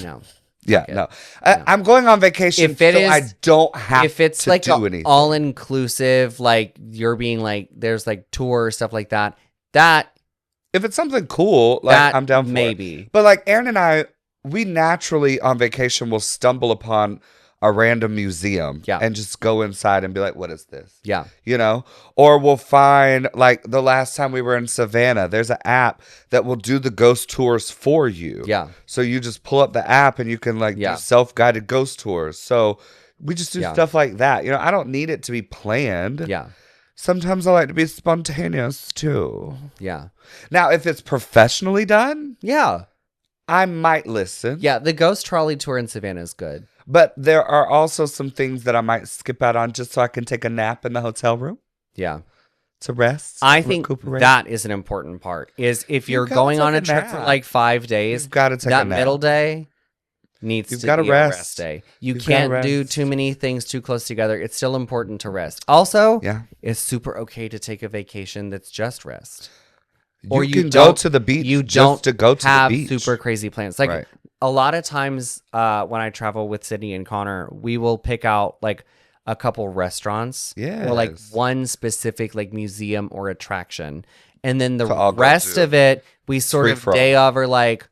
No. Yeah, it. no. I'm going on vacation If it so is- I don't have If it's to like do anything. all inclusive, like you're being like, there's like tour stuff like that. That If it's something cool, like that I'm down for it. maybe. But like Aaron and I, we naturally on vacation will stumble upon a random museum and just go inside and be like, what is this? Yeah. You know? Or we'll find, like the last time we were in Savannah, there's an app that will do the ghost tours for you. Yeah. So you just pull up the app and you can like do self-guided ghost tours. So we just do stuff like that. You know, I don't need it to be planned. Yeah. Sometimes I like to be spontaneous too. Yeah. Now, if it's professionally done, Yeah. I might listen. Yeah. The ghost trolley tour in Savannah is good. But there are also some things that I might skip out on just so I can take a nap in the hotel room Yeah. to rest. I think recuperate. that is an important part. Is if you're gotta going take on a a trip for nap. like 5 days, You've got to take that a nap. middle day needs You've to gotta be a rest. rest day. You You've gotta can't do rest. too many things too close together. It's still important to rest. Also, Yeah. it's super okay to take a vacation that's just rest. You can go to the beach You just don't to go to have the beach. super crazy plans. Like Right. a lot of times when I travel with Sydney and Connor, we will pick out like a couple restaurants or like Yes. one specific like museum or attraction. And then the To all go rest to. of it, we sort of Free-for-all. day of are like,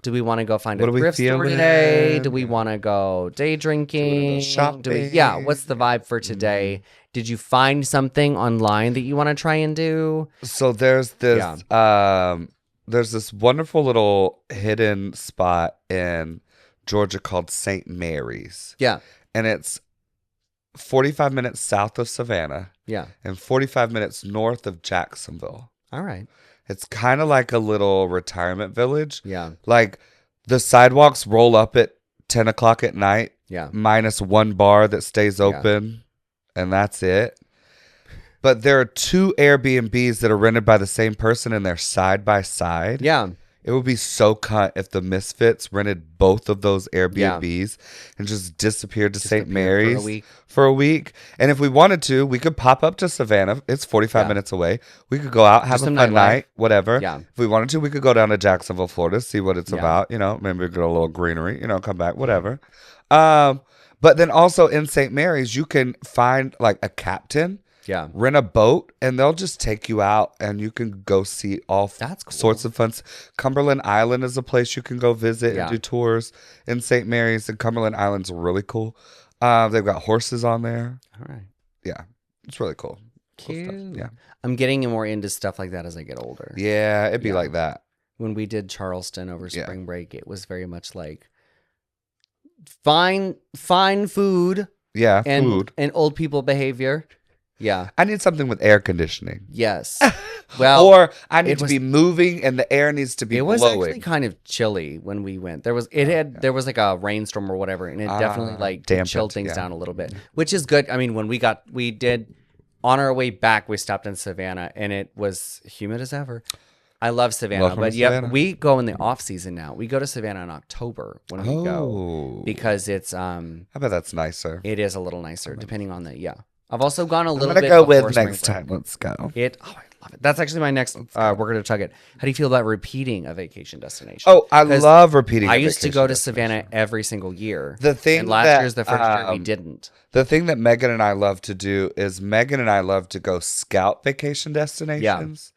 do we want to go find What a are we thrift store feeling? today? Do we want to go day drinking? shopping? Yeah, what's the vibe for today? Did you find something online that you want to try and do? So there's this there's this wonderful little hidden spot in Georgia called St. Mary's. Yeah. And it's 45 minutes south of Savannah Yeah. and 45 minutes north of Jacksonville. All right. It's kind of like a little retirement village. Yeah. Like the sidewalks roll up at 10 o'clock at night, Yeah. minus one bar that stays open, and that's it. But there are 2 Airbnbs that are rented by the same person and they're side by side. Yeah. It would be so cunt if the Misfits rented both of those Airbnbs and just disappeared to St. Mary's for a week. And if we wanted to, we could pop up to Savannah. It's 45 minutes away. We could go out, have Just a some fun nightlife. night, whatever. Yeah. If we wanted to, we could go down to Jacksonville, Florida, see what it's Yeah. about. You know, maybe get a little greenery, you know, come back, whatever. But then also in St. Mary's, you can find like a captain. Yeah. Rent a boat and they'll just take you out and you can go see all That's cool. sorts of fun. Cumberland Island is a place you can go visit Yeah. and do tours in St. Mary's, and Cumberland Island's really cool. They've got horses on there. All right. Yeah, it's really cool. Cool stuff. Cute. Yeah. I'm getting more into stuff like that as I get older. Yeah, it'd be Yeah. like that. When we did Charleston over Yeah. spring break, it was very much like fine food Yeah, and food. and old people behavior. Yeah. I need something with air conditioning. Yes. Well, Or I need it to was- be moving and the air needs to be it was blowing. actually kind of chilly when we went. There was was like a rainstorm or whatever, and it definitely like dampened, chilled things yeah. down a little bit, which is good. I mean, when we did on our way back, we stopped in Savannah, and it was humid as ever. I love Savannah, Welcome but to yeah, Savannah. we go in the off season now. We go to Savannah in October when we go Oh. because it's I bet that's nicer. it is a little nicer depending on the I've also gone a I'm little gonna bit go before with spring next break. time. Let's go. Oh, I love it. That's actually my next. We're gonna tug it. How do you feel about repeating a vacation destination? Oh, I 'Cause love repeating. I a used to vacation go to destination. Savannah every single year. The thing and last that, year's the first year we didn't. The thing that Megan and I love to do is Megan and I love to go scout vacation destinations.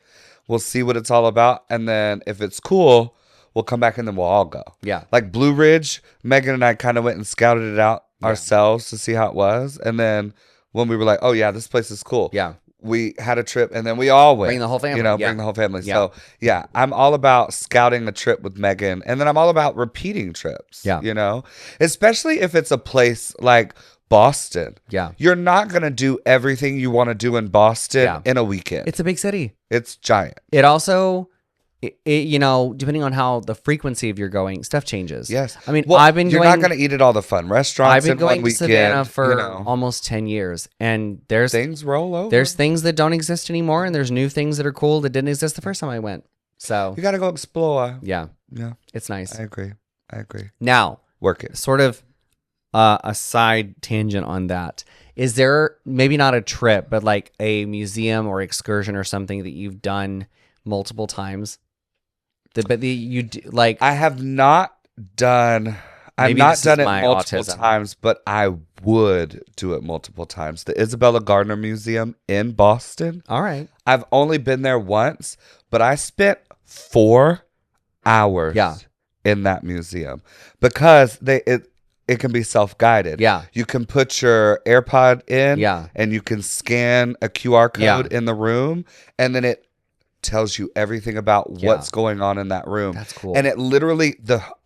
We'll see what it's all about, and then if it's cool, we'll come back and then we'll all go. Yeah. Like Blue Ridge, Megan and I kind of went and scouted it out ourselves to see how it was, and then when we were like, "Oh yeah, this place is cool," Yeah. we had a trip, and then we all went. Bring the whole family, You know, yeah. bring the whole family. Yeah. So yeah, I'm all about scouting a trip with Megan, and then I'm all about repeating trips. Yeah. You know, especially if it's a place like Boston. Yeah. You're not going to do everything you want to do in Boston Yeah. in a weekend. It's a big city. It's giant. It also, you know, depending on how the frequency of your going, stuff changes. Yes. I mean, Well, I've been you're going. not going to eat at all the fun restaurants I've been in going one to weekend. Savannah for you know, almost 10 years, and there's things roll over. there's things that don't exist anymore, and there's new things that are cool that didn't exist the first time I went. So you got to go explore. yeah, Yeah, it's nice. I agree. Now, Work it. sort of a side tangent on that. Is there maybe not a trip, but like a museum or excursion or something that you've done multiple times? Like I have not done I've Maybe not this is done it my multiple autism. times, but I would do it multiple times. The Isabella Gardner Museum in Boston. All right. I've only been there once, but I spent 4 hours in that museum because it can be self-guided. Yeah. You can put your AirPod in Yeah. and you can scan a QR code Yeah. in the room, and then it tells you everything about what's going on in that room. That's cool. And it literally,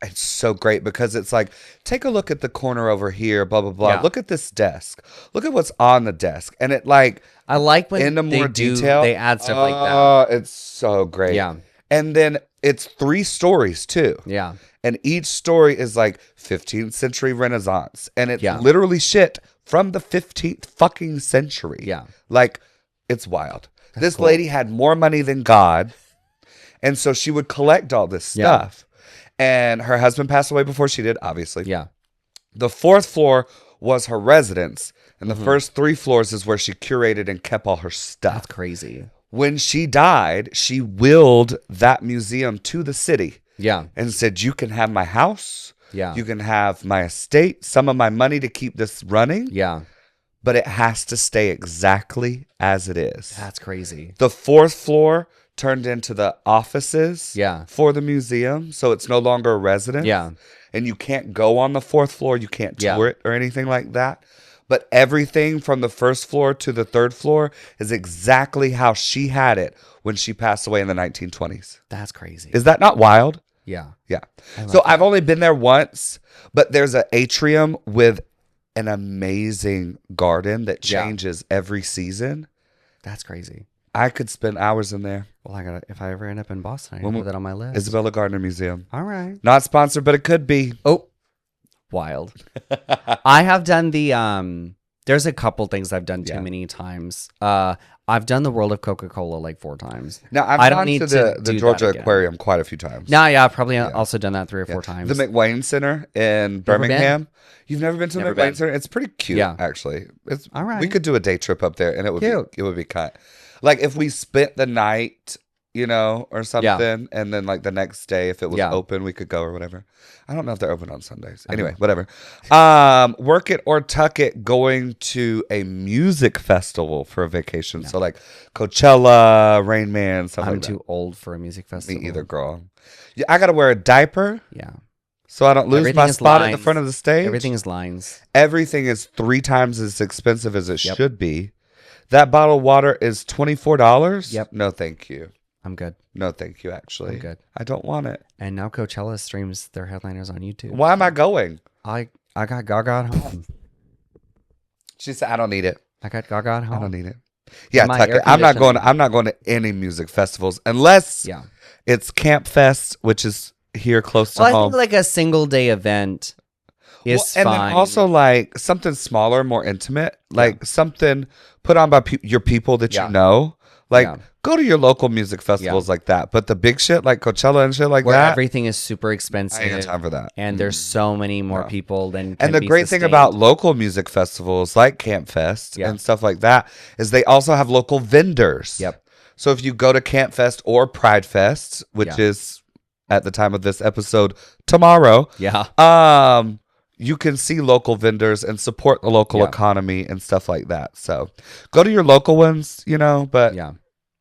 it's so great because it's like, take a look at the corner over here, blah, blah, blah. Yeah. Look at this desk. Look at what's on the desk. And it like, I like when into more detail. they add stuff like that. Oh, it's so great. Yeah. And then it's 3 stories too. Yeah. And each story is like 15th century Renaissance. And it's Yeah. literally shit from the 15th fucking century. Yeah. Like, it's wild. This cool. lady had more money than God. And so she would collect all this stuff. And her husband passed away before she did, obviously. Yeah. The 4th floor was her residence. And the first 3 floors is where she curated and kept all her stuff. That's crazy. When she died, she willed that museum to the city. Yeah. And said, you can have my house. Yeah. You can have my estate, some of my money to keep this running. Yeah. But it has to stay exactly as it is. That's crazy. The 4th floor turned into the offices for the museum. So it's no longer a residence. Yeah. And you can't go on the 4th floor. You can't tour it or anything like that. But everything from the 1st floor to the 3rd floor is exactly how she had it when she passed away in the 1920s. That's crazy. Is that not wild? Yeah. Yeah. So I've only been there once, but there's an atrium with an amazing garden that changes every season. That's crazy. I could spend hours in there. Well, if I ever end up in Boston, I can put that on my list. Isabella Gardner Museum. All right. Not sponsored, but it could be. Oh, wild. I have done there's a couple things I've done too many times. I've done the World of Coca-Cola like 4 times. Now, I've I don't gone need to to the do Georgia that again. Aquarium quite a few times. No, yeah, I've probably also done that 3 or 4 times. The McWayne Center in Birmingham. You've never been to the Never McWayne been. Center? It's pretty cute, actually. It's All right. We could do a day trip up there, and it would Cute. be cut. Like if we spent the night, or something, and then like the next day, if it was open, we could go or whatever. I don't know if they're open on Sundays. Anyway, whatever. Work it or tuck it, going to a music festival for a vacation. So like Coachella, Rain Man, stuff I'm like that. too old for a music festival. Me either, girl. Yeah, I got to wear a diaper. Yeah. So I don't lose Everything my is spot at the lines. front of the stage. Everything is lines. Everything is 3 times as expensive as it should be. That bottle of water is $24. Yep. No, thank you. I'm good. No, thank you, actually. I'm good. I don't want it. And now Coachella streams their headliners on YouTube. Why am I going? I got Gaga at home. She said, I don't need it. I got Gaga at home. I don't need it. Yeah, My tuck air it. I'm not going conditioning. to any music festivals unless it's Camp Fest, which is here close to Well, I home. think like a single day event is and fine. then also like something smaller, more intimate, like something put on by your people that you know. Like go to your local music festivals like that. But the big shit like Coachella and shit like where that, everything is super expensive. I ain't got time for that. And there's so many more people than can And the be great thing sustained. about local music festivals like Camp Fest and stuff like that is they also have local vendors. Yep. So if you go to Camp Fest or Pride Fest, which is at the time of this episode tomorrow, you can see local vendors and support the local economy and stuff like that. So go to your local ones, but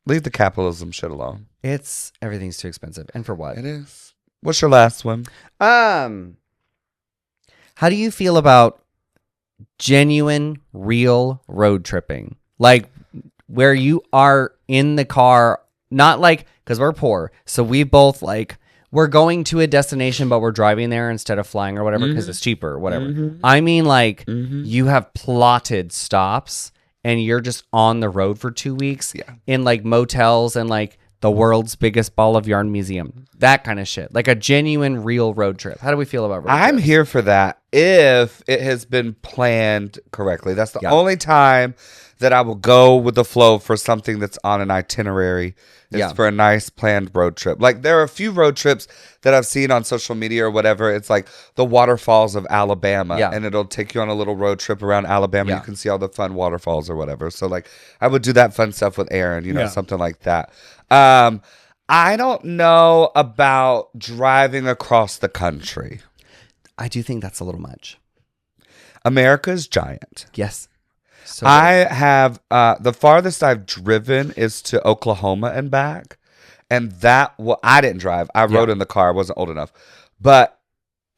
leave the capitalism shit alone. Everything's too expensive. And for what? It is. What's your last one? How do you feel about genuine, real road tripping? Like where you are in the car, not like, because we're poor. So we both like, we're going to a destination, but we're driving there instead of flying or whatever because it's cheaper or whatever. I mean, like you have plotted stops and you're just on the road for 2 weeks in like motels and like the world's biggest ball of yarn museum. That kind of shit. Like a genuine, real road trip. How do we feel about road I'm trips? here for that if it has been planned correctly. That's the only time that I will go with the flow for something that's on an itinerary. It's for a nice planned road trip. Like there are a few road trips that I've seen on social media or whatever. It's like the waterfalls of Alabama and it'll take you on a little road trip around Alabama. You can see all the fun waterfalls or whatever. So like I would do that fun stuff with Aaron, something like that. I don't know about driving across the country. I do think that's a little much. America's giant. Yes. So I have the farthest I've driven is to Oklahoma and back, and I didn't drive. I rode in the car. I wasn't old enough, but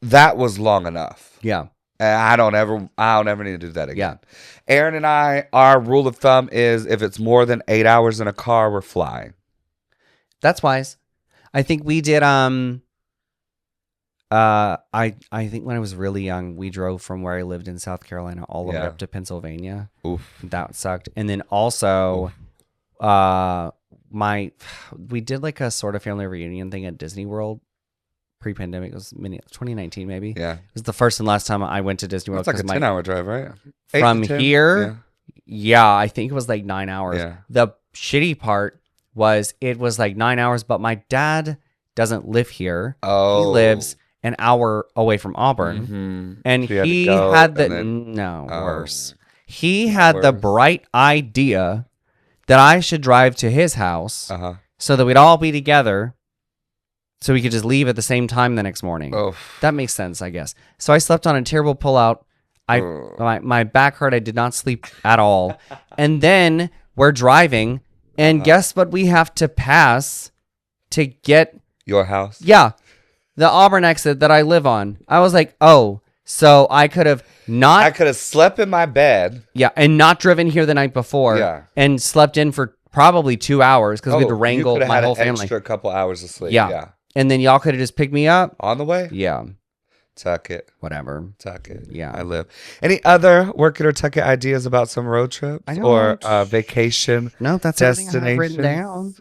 that was long enough. yeah. And I don't ever need to do that again. Yeah. Aaron and I, our rule of thumb is if it's more than 8 hours in a car, we're flying. That's wise. I think we did I think when I was really young, we drove from where I lived in South Carolina all the way up to Pennsylvania. Oof. That sucked. And then also we did like a sort of family reunion thing at Disney World pre-pandemic. It was 2019 maybe. Yeah. It was the first and last time I went to Disney World. It's like a 10-hour drive, right? From here, yeah, I think it was like 9 hours. Yeah. The shitty part was it was like 9 hours, but my dad doesn't live here. Oh. He lives an hour away from Auburn. Mm-hmm. And he had worse. He had the bright idea that I should drive to his house so that we'd all be together so we could just leave at the same time the next morning. Oh. That makes sense, I guess. So I slept on a terrible pullout. My back hurt. I did not sleep at all. And then we're driving, and guess what we have to pass to get... Your house? Yeah. The Auburn exit that I live on. I was like, oh, so I could have slept in my bed. Yeah, and not driven here the night before. Yeah. And slept in for probably 2 hours because we had to wrangle you could have my had whole an family. Extra couple hours of sleep. Yeah. Yeah. And then y'all could have just picked me up. On the way? Yeah. Tuck it. Whatever. Tuck it. Yeah. I live. Any other work it or tuck it ideas about some road trips or vacation? No, that's everything I have written down.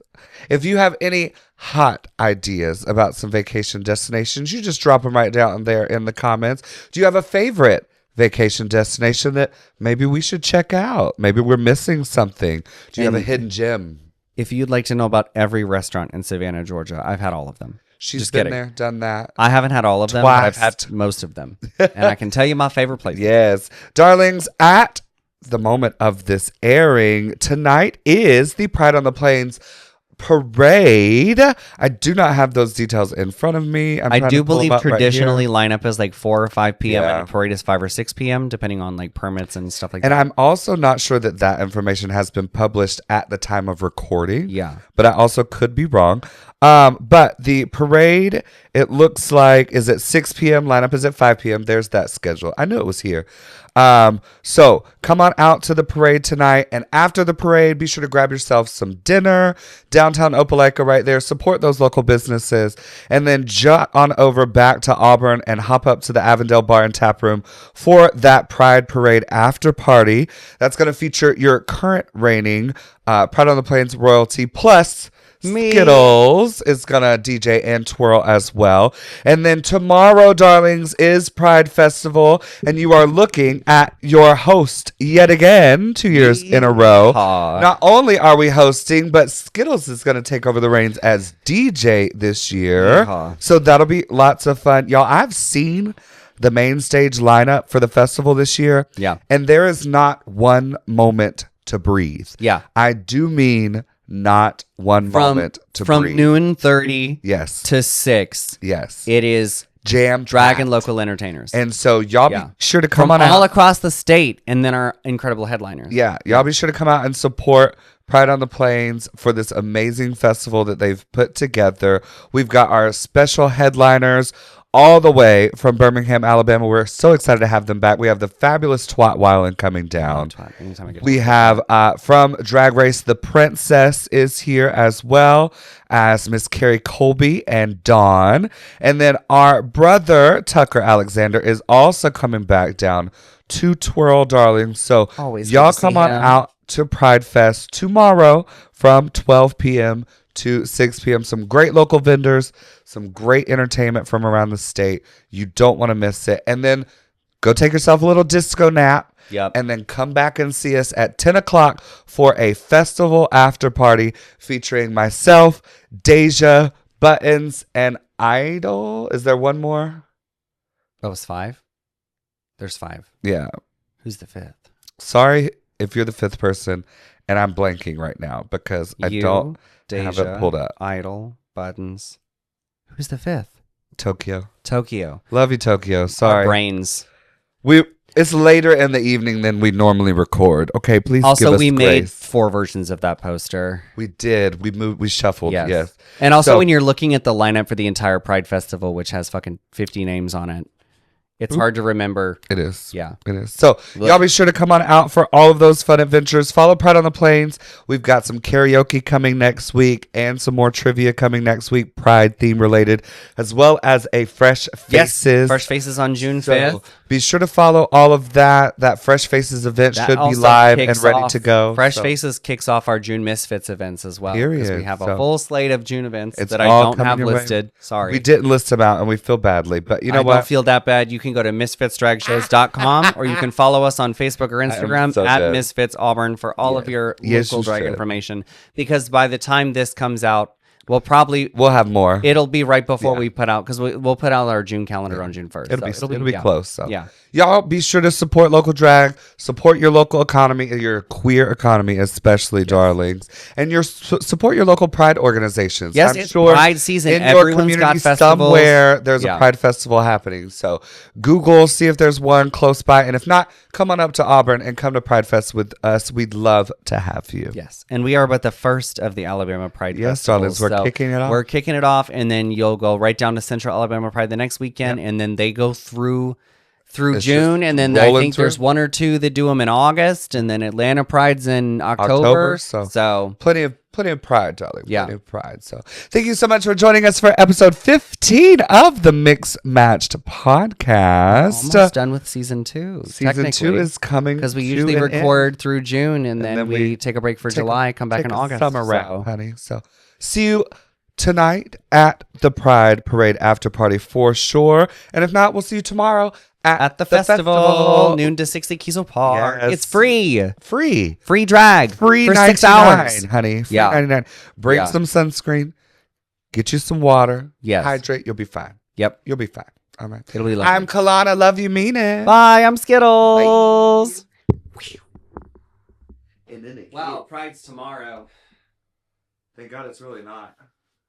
If you have any hot ideas about some vacation destinations, you just drop them right down there in the comments. Do you have a favorite vacation destination that maybe we should check out? Maybe we're missing something. Do you have a hidden gem? If you'd like to know about every restaurant in Savannah, Georgia, I've had all of them. She's just been kidding. there, done that. I haven't had all of them, but I've had most of them. And I can tell you my favorite place. Yes. Darlings, at the moment of this airing, tonight is the Pride on the Plains parade. I do not have those details in front of me. I do believe traditionally lineup is like 4 or 5 p.m. Yeah. and parade is 5 or 6 p.m. depending on like permits and stuff like and that. I'm also not sure that information has been published at the time of recording. Yeah. But I also could be wrong. But the parade, it looks like, is at 6 p.m. Lineup is at 5 p.m. There's that schedule. I knew it was here. So come on out to the parade tonight. And after the parade, be sure to grab yourself some dinner. Downtown Opelika right there. Support those local businesses. And then jot on over back to Auburn and hop up to the Avondale Bar and Tap Room for that Pride Parade after party. That's going to feature your current reigning Pride on the Plains royalty plus Skittles is gonna DJ and twirl as well. And then tomorrow, darlings, is Pride Festival, and you are looking at your host yet again, 2 years in a row. Not only are we hosting, but Skittles is gonna take over the reins as DJ this year. So that'll be lots of fun. Y'all, I've seen the main stage lineup for the festival this year. Yeah. And there is not one moment to breathe. Yeah. I do mean not one moment to breathe. From noon 30 yes. to 6. Yes. It is jam dragon local entertainers. And so y'all be sure to come from on all out. across the state, and then our incredible headliners. Yeah. Y'all be sure to come out and support Pride on the Plains for this amazing festival that they've put together. We've got our special headliners all the way from Birmingham, Alabama. We're so excited to have them back. We have the fabulous Twat Weiland coming down. We have from Drag Race, the Princess is here as well as Miss Carrie Colby and Dawn. And then our brother, Tucker Alexander, is also coming back down to twirl, darling. So always y'all come on out to Pride Fest tomorrow from 12 p.m. to 6 p.m. Some great local vendors, some great entertainment from around the state. You don't want to miss it. And then go take yourself a little disco nap. Yep. And then come back and see us at 10 o'clock for a festival after party featuring myself, Deja, Buttons, and Idol. Is there one more? That was 5? There's 5. Yeah. Who's the 5th? Sorry if you're the 5th person, and I'm blanking right now because I don't Deja, have it pulled up. Idol, Buttons. Who's the 5th? Tokyo. Tokyo. Love you, Tokyo. Our Sorry. brains. It's later in the evening than we normally record. Okay, please give Also, us we made grace. 4 versions of that poster. We did. We moved. We shuffled. Yes. And also, So- when you're looking at the lineup for the entire Pride Festival, which has fucking 50 names on it, it's hard to remember. It is. Yeah. It is. So, Look. y'all be sure to come on out for all of those fun adventures. Follow Pride on the Plains. We've got some karaoke coming next week and some more trivia coming next week, Pride theme related, as well as a Fresh Faces. Yes, Fresh Faces on June 5th. So be sure to follow all of that. That Fresh Faces event That should be also live and kicks ready off- to go. Fresh So Faces kicks off our June Misfits events as well. Because we Period. have a So full slate of June events it's that I all don't coming have your way. listed. Sorry. We didn't list them out, and we feel badly. But you know I what? don't feel that bad. You can go to misfitsdragshows.com or you can follow us on Facebook or Instagram so at dead. Misfits Auburn for all of your Yes, local you drag should. information. Because by the time this comes out, we'll have more. It'll be right before we put out, because we'll put out our June calendar on June 1st. It'll be close. So Yeah. y'all be sure to support local drag, support your local economy, your queer economy, especially, darlings, and support your local Pride organizations. Yes, I'm it's sure Pride season. in your Everyone's got community festivals. somewhere there's Yeah. a Pride festival happening. So Google, see if there's one close by, and if not, come on up to Auburn and come to Pride Fest with us. We'd love to have you. Yes, and we are but the first of the Alabama Pride Yes, festivals. darlings, we're kicking it off. We're kicking it off, and then you'll go right down to Central Alabama Pride the next weekend, and then they go through It's June, just and then I rolling think there's through. one or two that do them in August, and then Atlanta Pride's in October. So Plenty of pride, darling. Yeah. Plenty of pride. So thank you so much for joining us for episode 15 of the MxMatched Podcast. almost done with season 2. Season 2 is coming because we to usually an record through June, and then then we we take a break for take a- July, come back Take in a August. Summer so. wrap, honey. So see you tonight at the Pride Parade after party for sure. And if not, we'll see you tomorrow At the festival, noon to 6 at Kiesel Park. Yes. It's free. Free Drag. free for 6 $99, hours. honey. Free Yeah. $99. Bring Yeah. some sunscreen. Get you some water. Yes. Hydrate. You'll be fine. Yep. You'll be fine. All right. It'll be lovely. I'm Colana. Love you, mean it. Bye. I'm Skittles. And then it Wow, Pride's tomorrow. Thank God it's really not.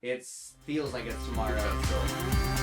It feels like it's tomorrow.